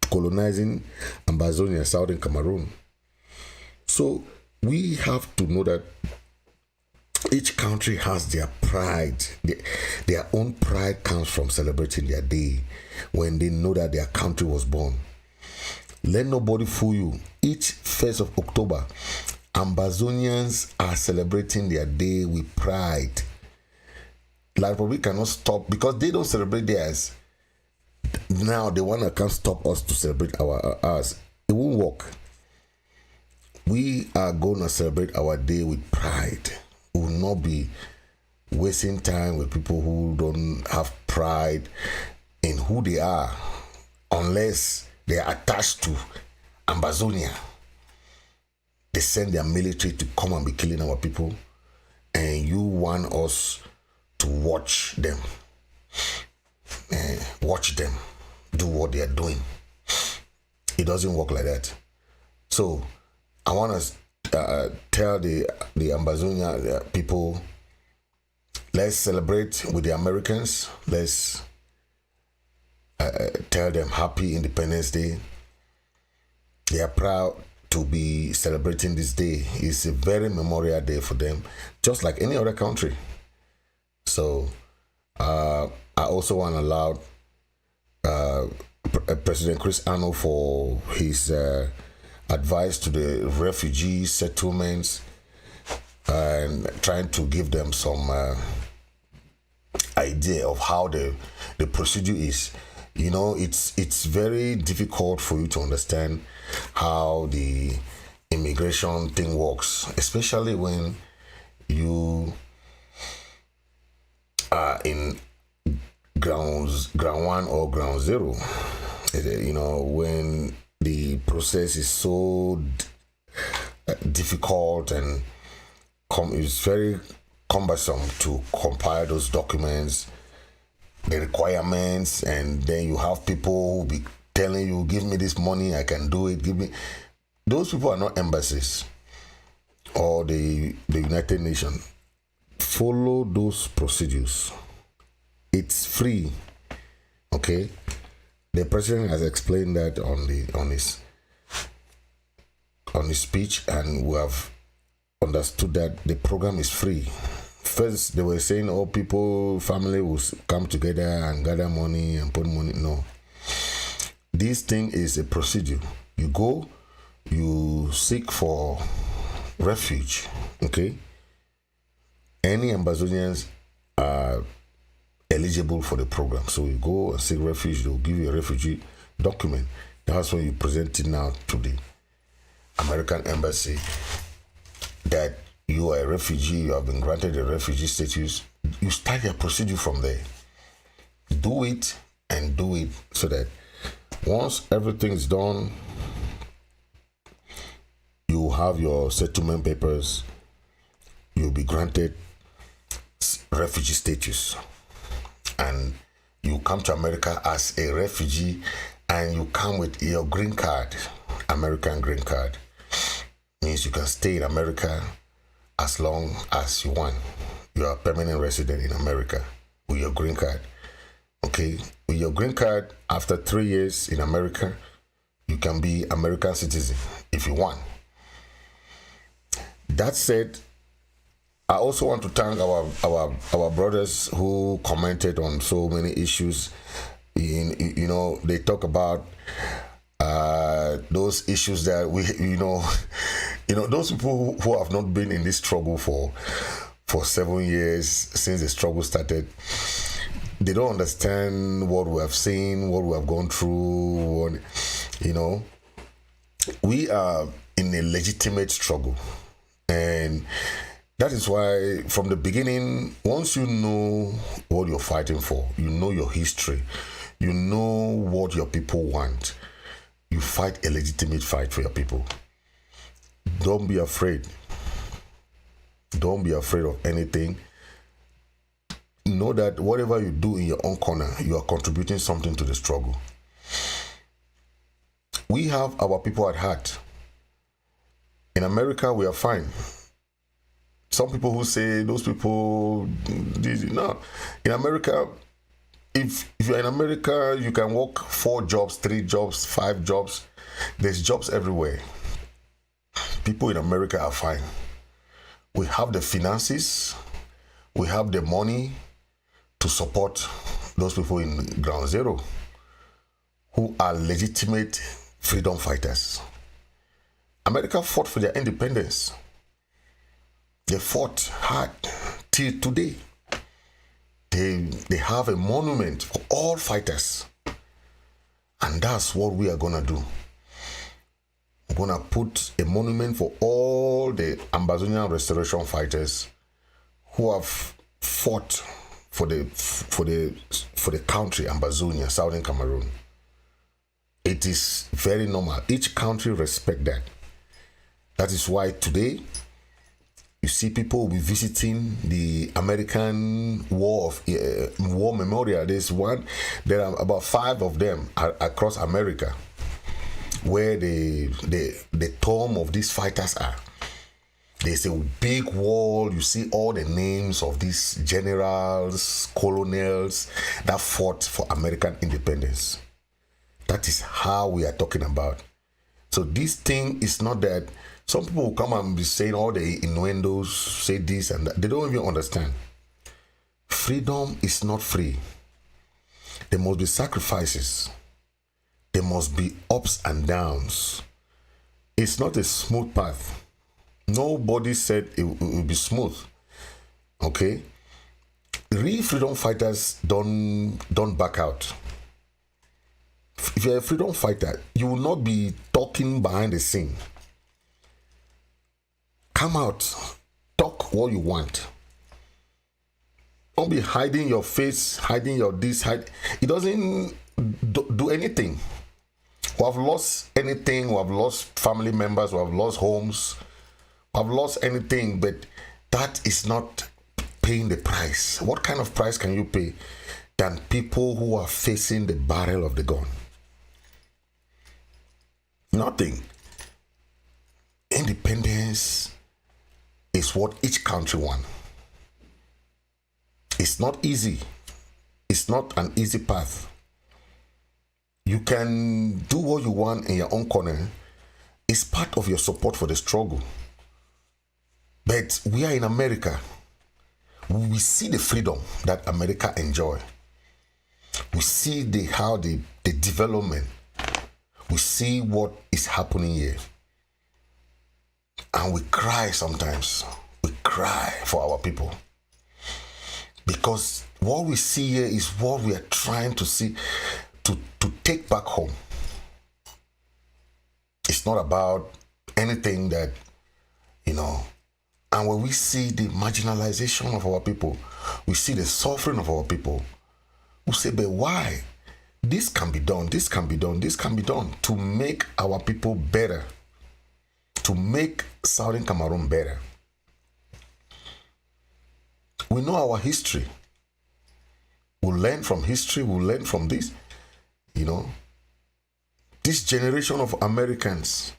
colonizing Ambazonia, southern Cameroon. So we have to know that each country has their pride. Their own pride comes from celebrating their day when they know that their country was born. Let nobody fool you. Each 1st of October, Ambazonians are celebrating their day with pride. La Republic cannot stop because they don't celebrate theirs. Now they want to come stop us to celebrate ours. It won't work. We are going to celebrate our day with pride. We will not be wasting time with people who don't have pride in who they are unless they are attached to Ambazonia. They send their military to come and be killing our people, and you want us to watch them. Watch them do what they are doing. It doesn't work like that. So I want to tell the Ambazonia people, let's celebrate with the Americans. Let's tell them happy Independence Day. They are proud to be celebrating this day. It's a very memorial day for them, just like any other country. So I also want to allow President Chris Ano for his advice to the refugee settlements and trying to give them some idea of how the procedure is. It's very difficult for you to understand how the immigration thing works, especially when you are in ground one or ground zero. When the process is so difficult and it's very cumbersome to compile those documents, the requirements, and then you have people who be telling you, give me this money, I can do it, give me. Those people are not embassies or the United Nations. Follow those procedures. It's free. Okay? The president has explained that on his speech, and we have understood that the program is free. First, they were saying, family will come together and gather money and put money. No. This thing is a procedure. You go, you seek for refuge. Okay? Any Ambazonians are eligible for the program. So you go and seek refuge, they'll give you a refugee document. That's when you present it now to the American embassy that you are a refugee, you have been granted a refugee status. You start your procedure from there. Do it so that once everything is done, you have your settlement papers, you'll be granted refugee status. And you come to America as a refugee and you come with your green card, American green card. Means you can stay in America as long as you want. You are a permanent resident in America with your green card. Okay? With your green card, after 3 years in America, you can be American citizen if you want. That said, I also want to thank our brothers who commented on so many issues. They talk about those issues that those people who have not been in this struggle for 7 years since the struggle started. They don't understand what we have seen, what we have gone through. We are in a legitimate struggle. And that is why from the beginning, once you know what you're fighting for, you know your history, you know what your people want, you fight a legitimate fight for your people. Don't be afraid. Don't be afraid of anything. Know that whatever you do in your own corner, you are contributing something to the struggle. We have our people at heart. In America, we are fine. Some people who say those people, no. In America, if you're in America, you can work 4 jobs, 3 jobs, 5 jobs. There's jobs everywhere. People in America are fine. We have the finances, we have the money to support those people in ground zero who are legitimate freedom fighters. America fought for their independence. They fought hard till today. They have a monument for all fighters. And that's what we are going to do. We're going to put a monument for all the Ambazonian restoration fighters who have fought for the country Ambazonia, Southern Cameroon. It is very normal. Each country respects that. That is why today you see people will be visiting the American War Memorial. There are about 5 of them across America, where the tomb of these fighters are. There's a big wall. You see all the names of these generals, colonels that fought for American independence. That is how we are talking about. So this thing is not that some people will come and be saying all the innuendos, say this and that. They don't even understand. Freedom is not free. There must be sacrifices. There must be ups and downs. It's not a smooth path. Nobody said it will be smooth. Okay? Real freedom fighters don't back out. If you're a freedom fighter, you will not be talking behind the scene. Come out, talk what you want. Don't be hiding your face, hiding your this, it doesn't do anything. We have lost anything, we have lost family members, we have lost homes, we have lost anything, but that is not paying the price. What kind of price can you pay than people who are facing the barrel of the gun? Nothing. Independence is what each country wants. It's not easy. It's not an easy path. You can do what you want in your own corner. It's part of your support for the struggle. But we are in America. We see the freedom that America enjoy. We see how the development. We see what is happening here. And we cry sometimes. We cry for our people. Because what we see here is what we are trying to see, to take back home. It's not about anything that, and when we see the marginalization of our people, we see the suffering of our people, we say, but why? This can be done, this can be done, this can be done to make our people better, to make Southern Cameroon better. We know our history. We'll learn from history, we'll learn from this. This generation of Americans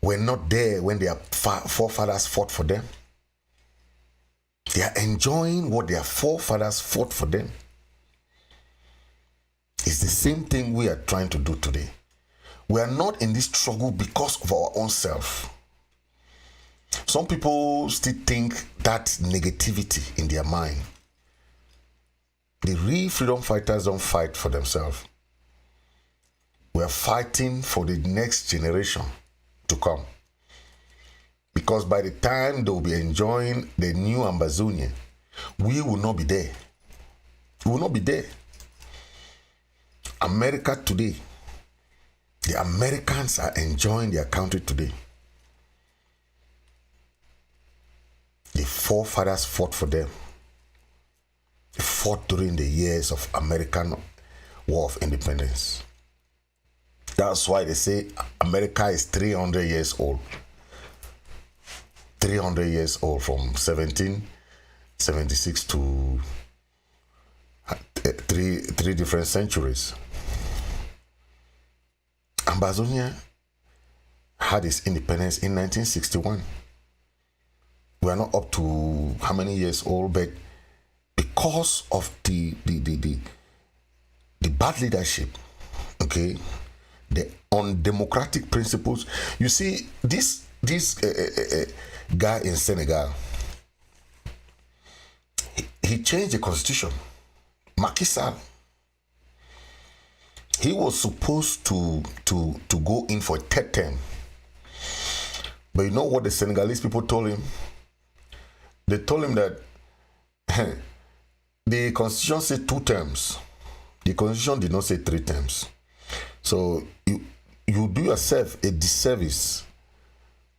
were not there when their forefathers fought for them. They are enjoying what their forefathers fought for them. It's the same thing we are trying to do today. We are not in this struggle because of our own self. Some people still think that negativity in their mind. The real freedom fighters don't fight for themselves. We are fighting for the next generation to come. Because by the time they will be enjoying the new Ambazonian, we will not be there. We will not be there. America today, the Americans are enjoying their country today. The forefathers fought for them. They fought during the years of American War of Independence. That's why they say America is 300 years old. 300 years old from 1776 to three different centuries. Ambazonia had its independence in 1961. We are not up to how many years old, but because of the bad leadership, okay, the undemocratic principles. You see, this guy in Senegal, he changed the constitution. Macky Sall, he was supposed to go in for a third term. But you know what the Senegalese people told him? They told him that the constitution said 2 terms. The constitution did not say 3 terms. So you do yourself a disservice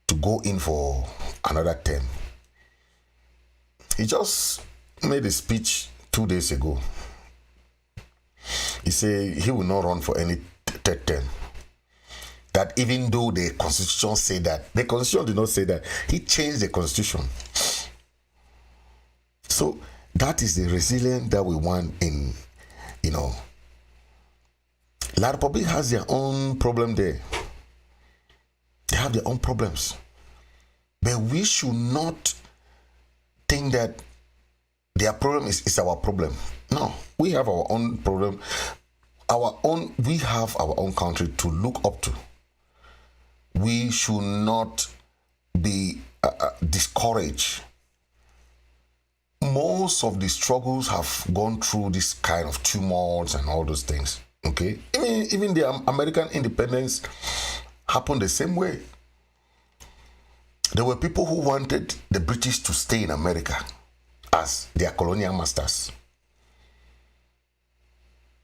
to go in for another term. He just made a speech 2 days ago. He said he will not run for any third term. That even though the constitution said that, the constitution did not say that. He changed the constitution. So that is the resilience that we want in, La Republic has their own problem there. They have their own problems. But we should not think that their problem is our problem. No, we have our own problem. We have our own country to look up to. We should not be discouraged. Most of the struggles have gone through this kind of tumults and all those things. Okay, even the American independence happened the same way. There were people who wanted the British to stay in America as their colonial masters.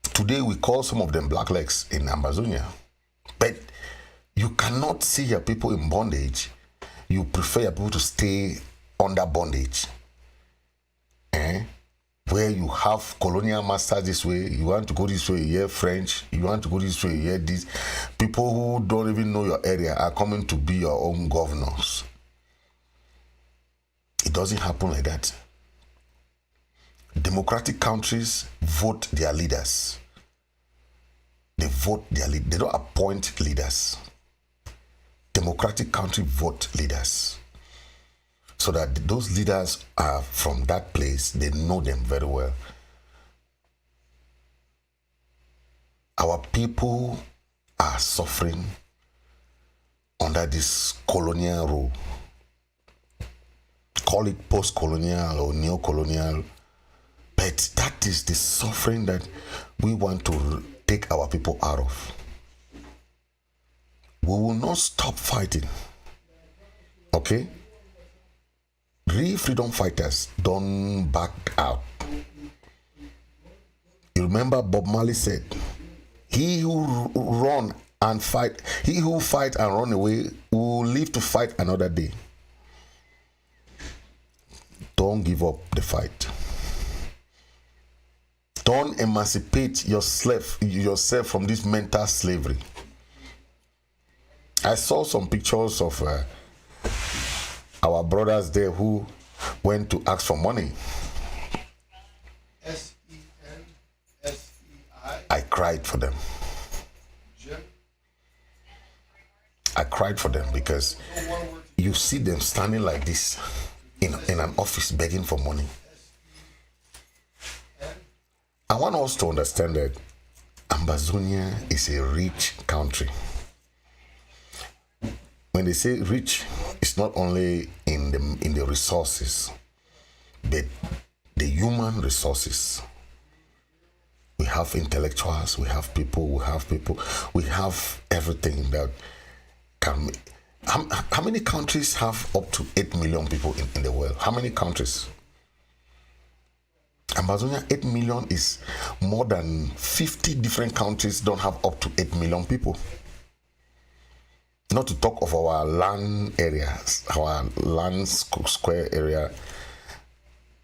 Today we call some of them blacklegs in Ambazonia. But you cannot see your people in bondage. You prefer your people to stay under bondage. Where you have colonial masters this way, you want to go this way, you hear French, you want to go this way, you hear this. People who don't even know your area are coming to be your own governors. It doesn't happen like that. Democratic countries vote their leaders. They vote their leaders. They don't appoint leaders. Democratic countries vote leaders. So that those leaders are from that place, they know them very well. Our people are suffering under this colonial rule. Call it post-colonial or neo-colonial, but that is the suffering that we want to take our people out of. We will not stop fighting. Okay? Real freedom fighters don't back out. You remember Bob Marley said, he who run and fight, he who fight and run away will live to fight another day. Don't give up the fight. Don't emancipate yourself from this mental slavery. I saw some pictures of our brothers there who went to ask for money. SENSEI. I cried for them. I cried for them because you see them standing like this in an office begging for money. I want us to understand that Ambazonia is a rich country. When they say rich, it's not only in the resources, but the human resources. We have intellectuals, we have people, we have everything that can. How many countries have up to 8 million people in the world? How many countries? Amazonia, 8 million is more than 50 different countries don't have up to 8 million people. Not to talk of our land areas, our land square area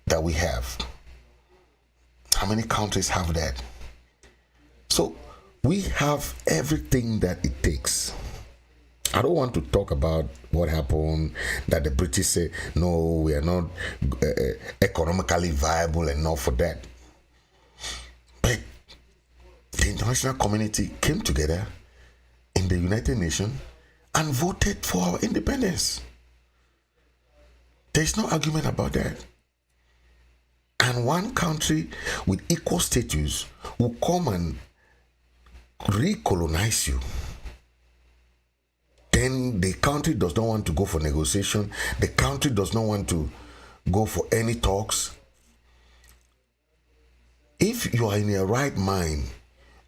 that we have. How many countries have that? So we have everything that it takes. I don't want to talk about what happened, that the British say, no, we are not economically viable enough for that. But the international community came together in the United Nations and voted for our independence. There's no argument about that. And one country with equal status will come and recolonize you. Then the country does not want to go for negotiation. The country does not want to go for any talks. If you are in your right mind,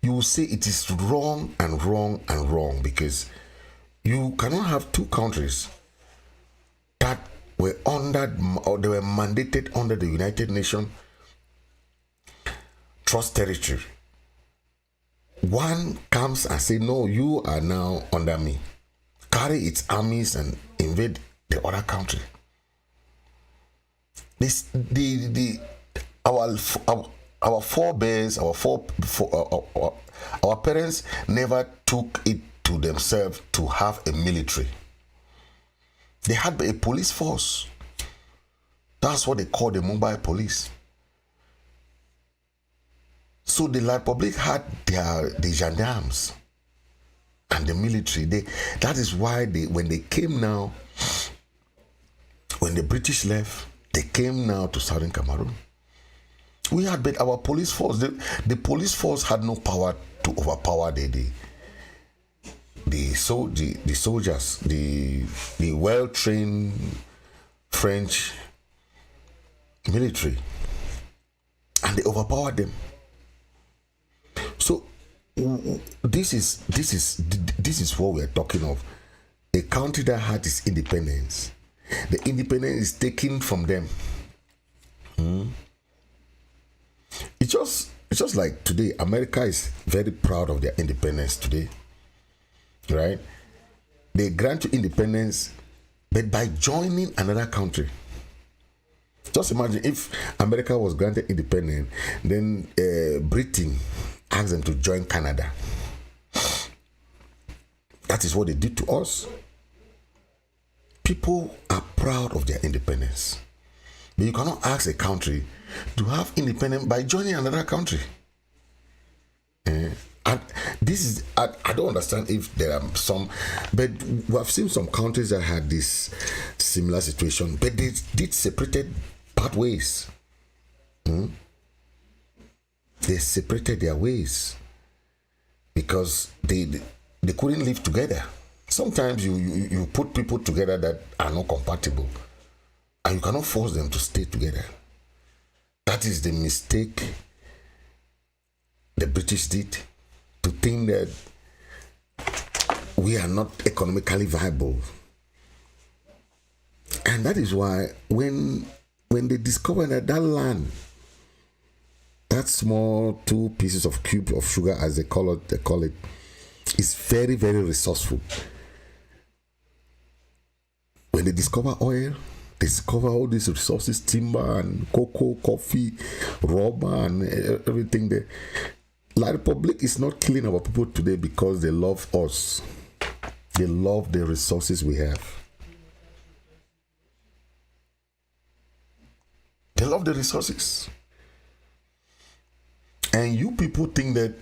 you will say it is wrong and wrong and wrong, because you cannot have two countries that were under, or they were mandated under the United Nations Trust Territory. One comes and say, no, you are now under me. Carry its armies and invade the other country. Our forebears, our parents never took it to themselves to have a military. They had a police force. That's what they call the mobile police. So the Republic had the gendarmes and the military. That is why when they came now, when the British left, they came now to Southern Cameroon. We had our police force. The police force had no power to overpower the soldiers, the well-trained French military, and they overpowered them. So this is what we are talking of. A country that had its independence. The independence is taken from them. It's just like today, America is very proud of their independence today, right? They grant you independence, but by joining another country. Just imagine if America was granted independence, then Britain asked them to join Canada. That is what they did to us. People are proud of their independence. But you cannot ask a country to have independence by joining another country. And this is, I don't understand if there are some, but we have seen some countries that had this similar situation, but they did separated pathways. They separated their ways because they couldn't live together. Sometimes you put people together that are not compatible, and you cannot force them to stay together. That is the mistake the British did, to think that we are not economically viable. And that is why when they discovered that land, that small 2 pieces of cube of sugar, as they call it, is very, very resourceful. When they discover oil, they discover all these resources, timber and cocoa, coffee, rubber and everything there. La Republic is not killing our people today because they love us. They love the resources we have. They love the resources. And you people think that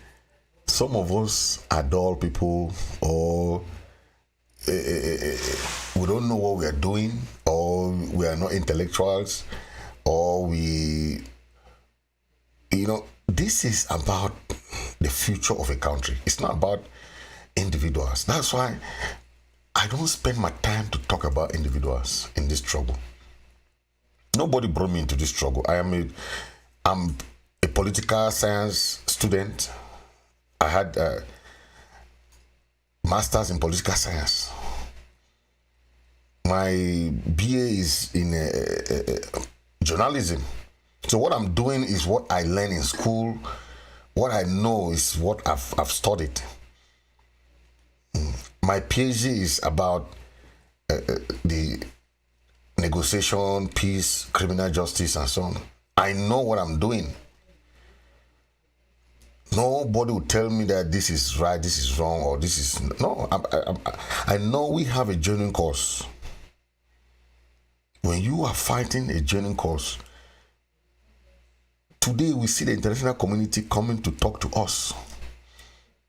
some of us are dull people, or we don't know what we are doing, or we are not intellectuals, or this is about the future of a country. It's not about individuals. That's why I don't spend my time to talk about individuals in this struggle. Nobody brought me into this struggle. I'm a political science student. I had a master's in political science. My BA is in journalism. So what I'm doing is what I learned in school. What I know is what I've studied. My PhD is about the negotiation, peace, criminal justice, and so on. I know what I'm doing. Nobody will tell me that this is right, this is wrong, or this is... No, I know we have a genuine cause. When you are fighting a genuine cause, today we see the international community coming to talk to us.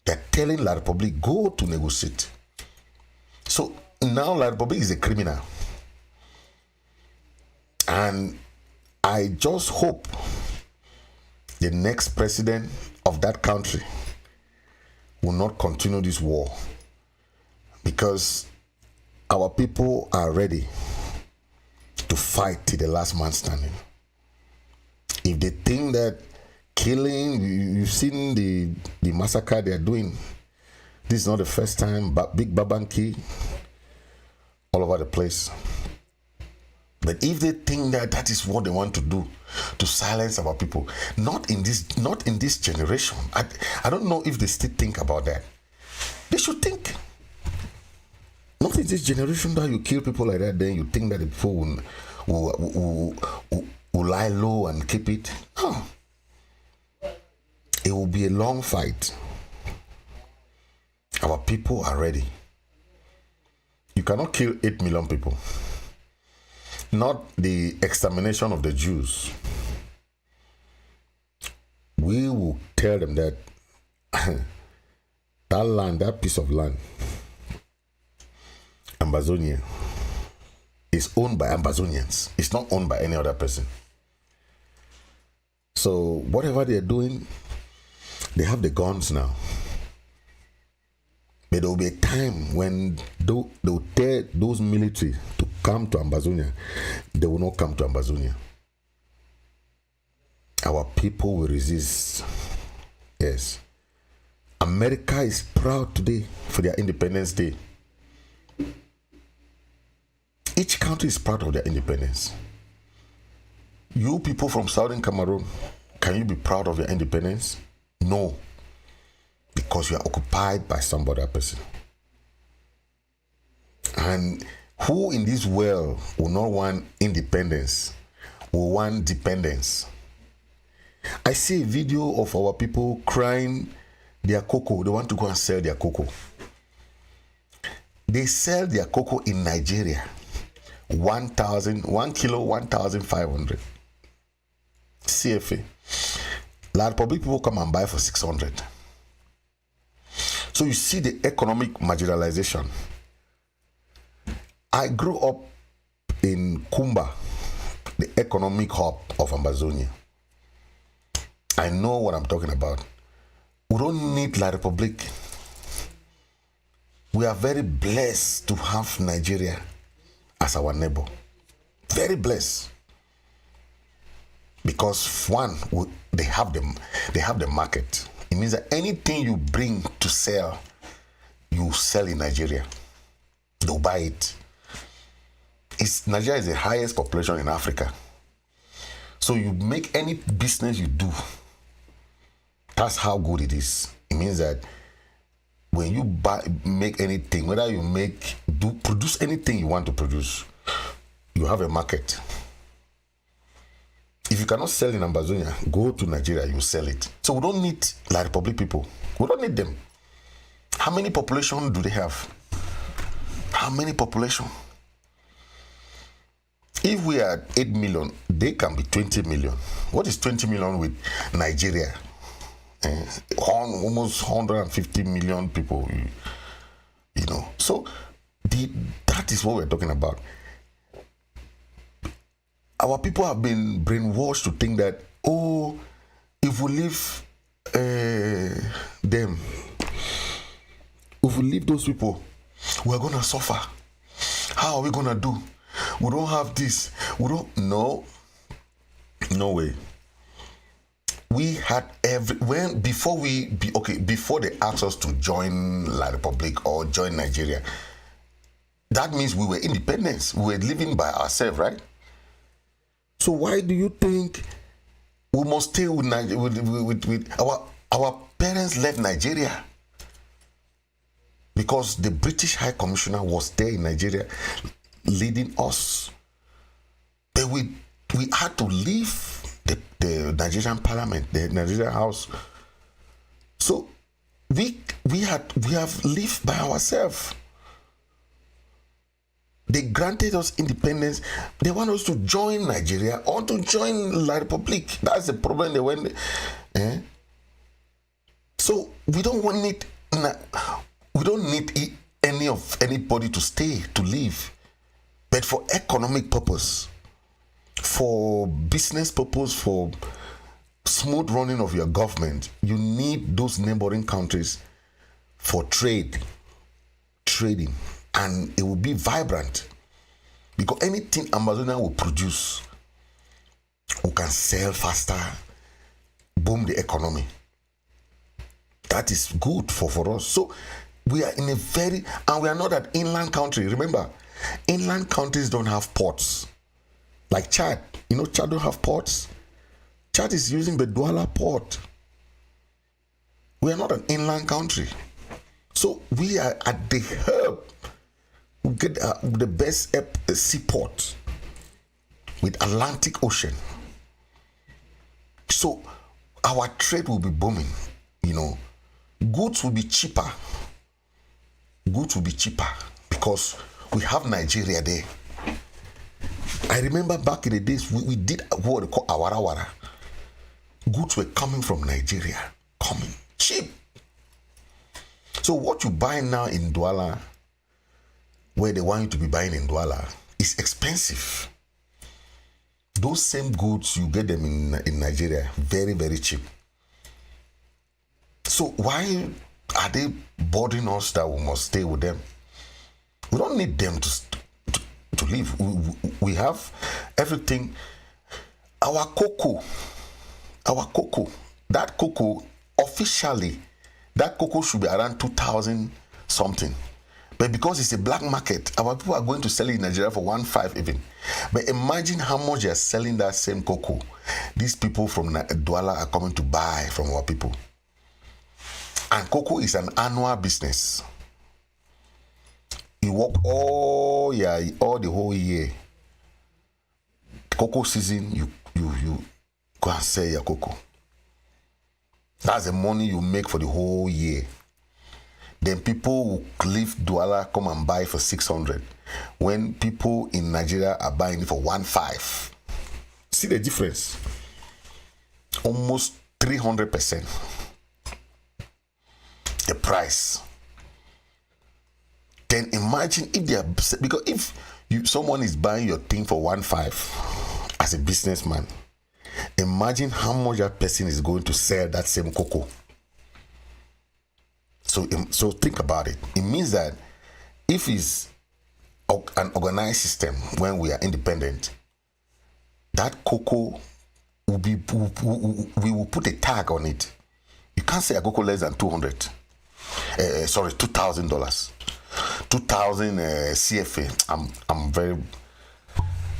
They're telling La Republique, go to negotiate. So now La Republique is a criminal. And I just hope the next president of that country will not continue this war, because our people are ready to fight till the last man standing. If they think that killing, you've seen the massacre they are doing. This is not the first time, but Big Babanki all over the place. But if they think that that is what they want to do, to silence our people, not in this generation. I don't know if they still think about that. They should think. Not in this generation that you kill people like that, then you think that the people will lie low and keep it. No. It will be a long fight. Our people are ready. You cannot kill 8 million people. Not the extermination of the Jews. We will tell them that that land, that piece of land, Ambazonia, is owned by Ambazonians. It's not owned by any other person. So whatever they're doing, they have the guns now. But there will be a time when they'll tell those military to come to Ambazonia. They will not come to Ambazonia. Our people will resist. Yes. America is proud today for their Independence Day. Each country is proud of their independence. You people from Southern Cameroon, can you be proud of your independence? No. Because you are occupied by some other person. And who in this world will not want independence, will want dependence? I see a video of our people crying their cocoa. They want to go and sell their cocoa. They sell their cocoa in Nigeria. 1 kilo, 1,500 CFA. La Republic people come and buy for 600. So you see the economic marginalization. I grew up in Kumba, the economic hub of Ambazonia. I know what I'm talking about. We don't need La Republique. We are very blessed to have Nigeria as our neighbor. Very blessed. Because one, they have the market. It means that anything you bring to sell, you sell in Nigeria. They'll buy it. Nigeria is the highest population in Africa. So you make any business you do, that's how good it is. It means that when you make anything, whether you produce anything you want to produce, you have a market. If you cannot sell in Ambazonia, go to Nigeria, you sell it. So we don't need La Republic people. We don't need them. How many population do they have? How many population? If we are 8 million, they can be 20 million. What is 20 million with Nigeria? Almost 150 million people, you know. So that is what we're talking about. Our people have been brainwashed to think that, oh, if we leave them, if we leave those people, we're going to suffer. How are we going to do? We don't have this. We don't. No way. We had before they asked us to join La Republique or join Nigeria, that means we were independent. We were living by ourselves, right? So why do you think we must stay with Nigeria? With our parents left Nigeria. because the British High Commissioner was there in Nigeria leading us. But we had to leave the Nigerian Parliament, the Nigerian House. So we have lived by ourselves. They granted us independence. They want us to join Nigeria or to join La Republique. That's the problem. They went. So we don't need anybody to stay, to live. But for economic purpose, for business purpose, for smooth running of your government, you need those neighboring countries for trading, and it will be vibrant, because anything Amazonian will produce, we can sell faster, boom the economy. That is good for us. So we are in a and we are not an inland country. Remember, inland countries don't have ports. Like Chad, Chad don't have ports. Chad is using the Douala port. We are not an inland country. So we are at the hub. We get the best seaport with Atlantic Ocean. So our trade will be booming, Goods will be cheaper. Because we have Nigeria there. I remember back in the days, we did what we call awara. Goods were coming from Nigeria, cheap. So what you buy now in Douala, where they want you to be buying in Douala, is expensive. Those same goods, you get them in Nigeria, very, very cheap. So why are they bothering us that we must stay with them? We don't need them to live. We have everything. Our cocoa, that cocoa, officially, that cocoa should be around 2,000 something. But because it's a black market, our people are going to sell it in Nigeria for 1.5 even. But imagine how much they are selling that same cocoa. These people from Douala are coming to buy from our people. And cocoa is an annual business. You work all the whole year. Cocoa season, you go and sell your cocoa. That's the money you make for the whole year. Then people will leave Douala, come and buy for 600. When people in Nigeria are buying it for 1.5. See the difference? Almost 300%. The price. Then imagine if they are, because if someone is buying your thing for 1.5 as a businessman, imagine how much that person is going to sell that same cocoa. So think about it. It means that if it's an organized system when we are independent, that cocoa will be, we will put a tag on it. You can't say a cocoa less than $200. $2,000. 2,000 CFA. I'm very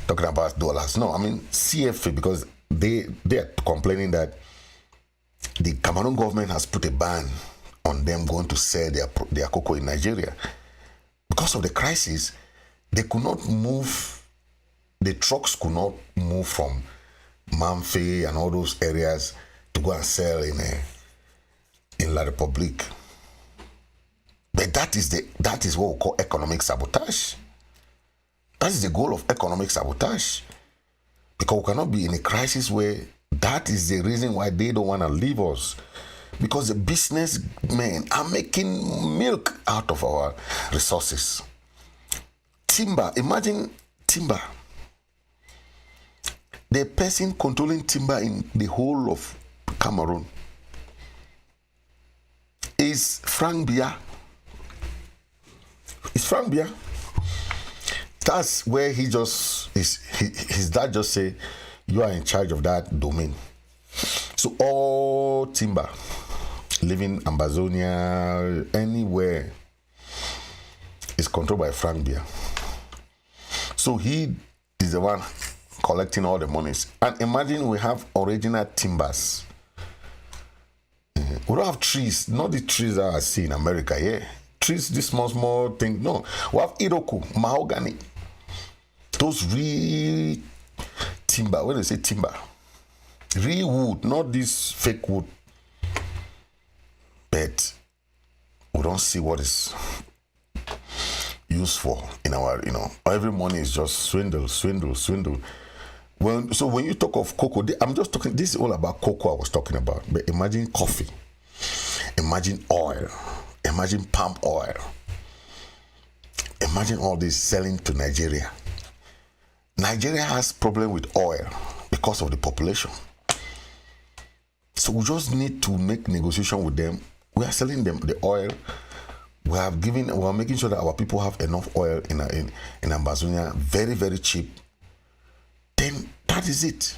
talking about dollars. No, I mean CFA, because they are complaining that the Cameroon government has put a ban on them going to sell their cocoa in Nigeria. Because of the crisis, they could not move, the trucks could not move from Mamfe and all those areas to go and sell in La Republique. But that is what we call economic sabotage. That is the goal of economic sabotage. Because we cannot be in a crisis where that is the reason why they don't want to leave us. Because the businessmen are making milk out of our resources. Timber, imagine timber. The person controlling timber in the whole of Cameroon is Frank Biya. It's Frank Biya. That's where his dad just say, you are in charge of that domain. So all timber, living Ambazonia, anywhere, is controlled by Frank Biya. So he is the one collecting all the monies. And imagine we have original timbers. We don't have trees, not the trees that I see in America, yeah. trees, this small thing. No, we have Iroko, mahogany. Those real timber. When they say timber, real wood, not this fake wood. But we don't see what is used for in our, every morning is just swindle. So when you talk of cocoa, I'm just talking, this is all about cocoa I was talking about. But imagine coffee, imagine oil, imagine palm oil, imagine all this selling to Nigeria. Nigeria has problem with oil because of the population. So we just need to make negotiation with them. We are selling them the oil. We are making sure that our people have enough oil in Ambazonia, very, very cheap. Then that is it.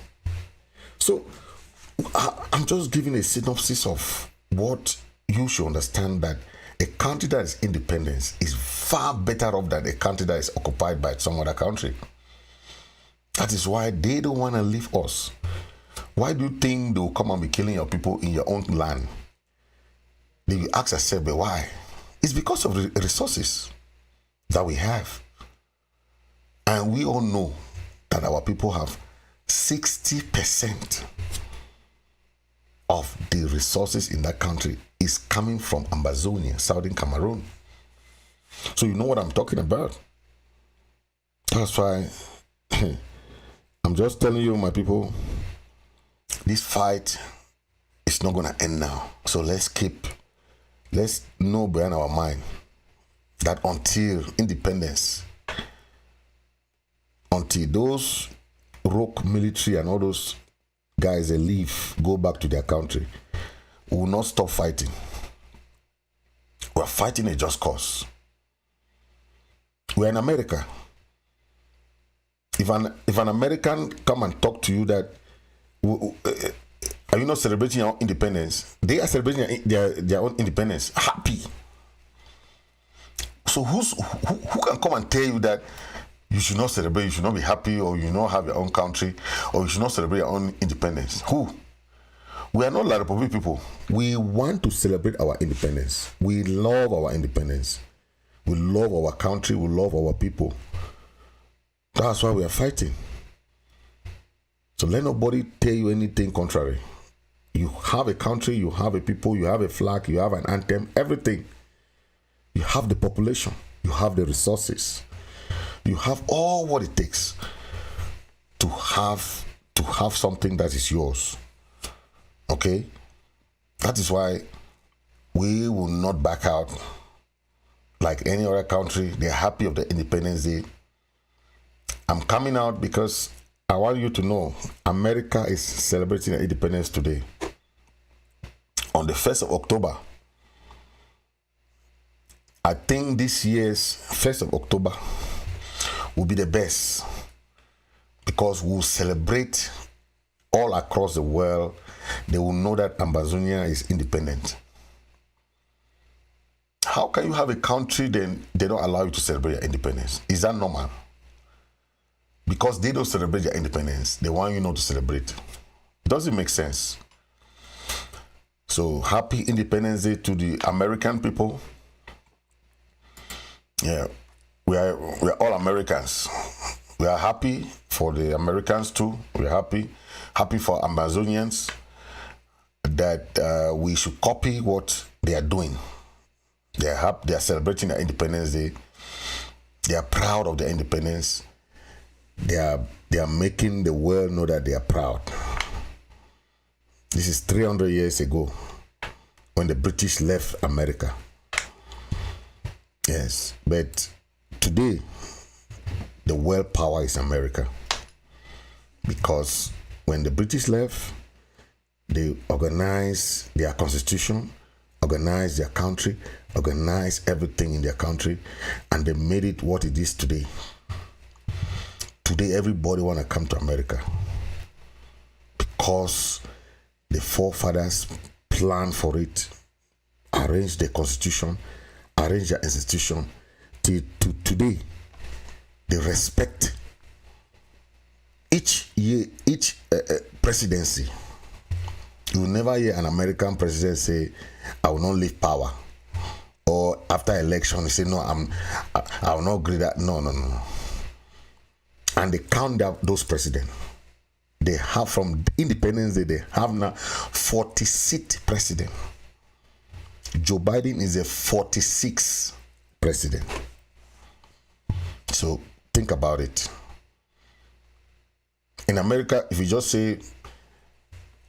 So I'm just giving a synopsis of what you should understand, that a country that is independent is far better off than a country that is occupied by some other country. That is why they don't want to leave us. Why do you think they will come and be killing your people in your own land? Then you ask yourself, but why? It's because of the resources that we have. And we all know that our people have 60% of the resources in that country is coming from Ambazonia, southern Cameroon. So you know what I'm talking about. That's why I'm just telling you, my people, this fight is not going to end now. So let's know behind our mind that until independence, until those rogue military and all those guys they leave, go back to their country, we will not stop fighting. We are fighting a just cause. We are in America. If an American come and talk to you that, are you not celebrating your own independence? They are celebrating their own independence, happy. So who can come and tell you that you should not celebrate, you should not be happy, or you not have your own country, or you should not celebrate your own independence? Who? We are not La Republic people. We want to celebrate our independence. We love our independence. We love our country. We love our people. That's why we are fighting. So let nobody tell you anything contrary. You have a country, you have a people, you have a flag, you have an anthem, everything. You have the population, you have the resources, you have all what it takes to have something that is yours. Okay? That is why we will not back out like any other country. They're happy of the Independence Day. I'm coming out because I want you to know America is celebrating their independence today. On the 1st of October. I think this year's 1st of October will be the best because we'll celebrate all across the world. They will know that Ambazonia is independent. How can you have a country then they don't allow you to celebrate your independence? Is that normal? Because they don't celebrate their independence, they want you not to celebrate. It doesn't make sense. So happy Independence Day to the American people. Yeah, we are all Americans. We are happy for the Americans too. We are happy for Ambazonians that we should copy what they are doing. They are happy. They are celebrating their Independence Day. They are proud of their independence. They are making the world know that they are proud. This is 300 years ago when the British left America. Yes, but today the world power is America, because when the British left, they organized their constitution, organized their country, organized everything in their country, and they made it what it is today. Today, everybody want to come to America because the forefathers planned for it, arranged the constitution, arranged their institution. To today, they respect each presidency. You will never hear an American president say, "I will not leave power. or after election, they say, no, I will not agree that. No. And they count out those presidents. They have from Independence Day, they have now 46 president. Joe Biden is a 46th president. So think about it. In America, if you just say,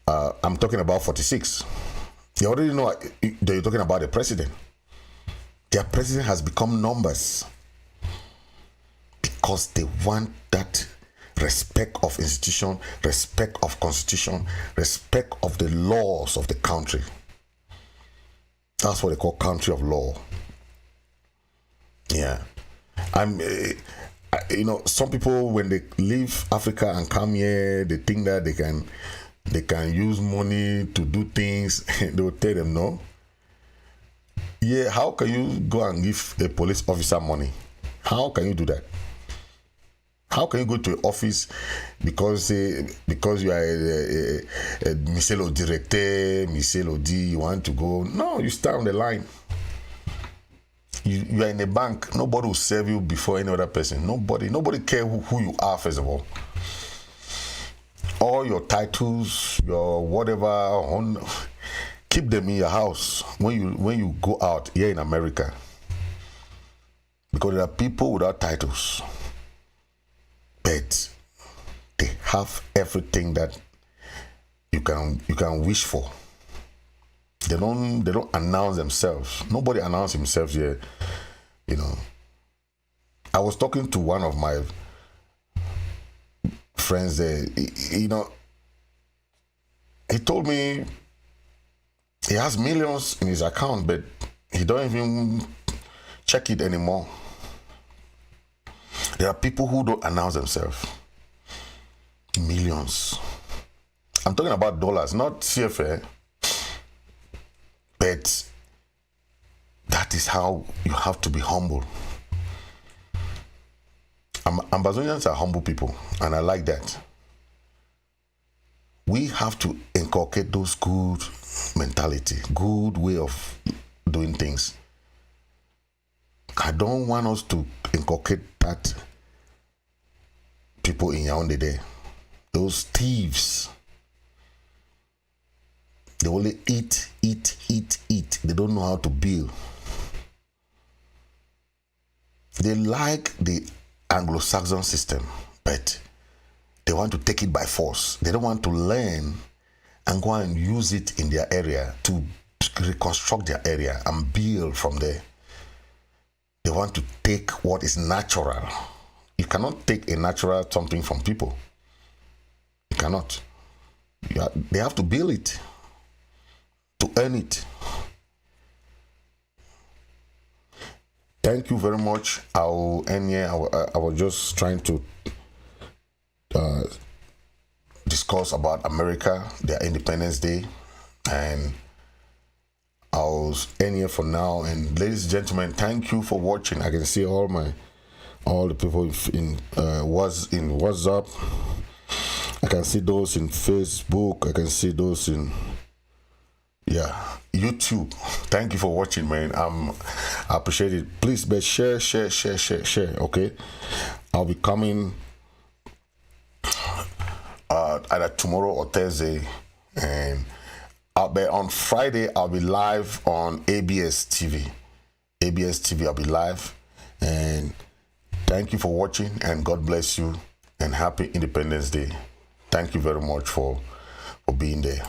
I'm talking about 46, you already know that you're talking about the president. Their president has become numbers because they want that respect of institution, respect of constitution, respect of the laws of the country. That's what they call country of law. Yeah. Some people, when they leave Africa and come here, they think that they can use money to do things. They will tell them no. Yeah, how can you go and give a police officer money? How can you do that? How can you go to an office because you are a Miselo director, Miselo D, you want to go? No, you stand on the line. You are in a bank. Nobody will serve you before any other person. Nobody care who you are, first of all. All your titles, your whatever, keep them in your house when you go out here in America. Because there are people without titles, but they have everything that you can wish for. They don't announce themselves. Nobody announces himself here. I was talking to one of my friends there. He told me he has millions in his account, but he don't even check it anymore. There are people who don't announce themselves. Millions. I'm talking about dollars, not CFA. But that is how you have to be humble. Ambazonians are humble people, and I like that. We have to inculcate those good mentality, good way of doing things. I don't want us to inculcate that people in Yaoundé there. Those thieves. They only eat. They don't know how to build. They like the Anglo-Saxon system, but they want to take it by force. They don't want to learn and go and use it in their area to reconstruct their area and build from there. They want to take what is natural. You cannot take a natural something from people. You cannot. They have to build it to earn it. Thank you very much. I will end here. I was just trying to discuss about America, their Independence Day, and I'll end here for now. And ladies and gentlemen, thank you for watching. I can see all the people in WhatsApp. I can see those in Facebook. I can see those in YouTube. Thank you for watching, man. I appreciate it. Please, but share. Okay, I'll be coming either tomorrow or Thursday, and on Friday I'll be live on ABS TV. I'll be live, and thank you for watching, and God bless you, and happy Independence Day. Thank you very much for being there.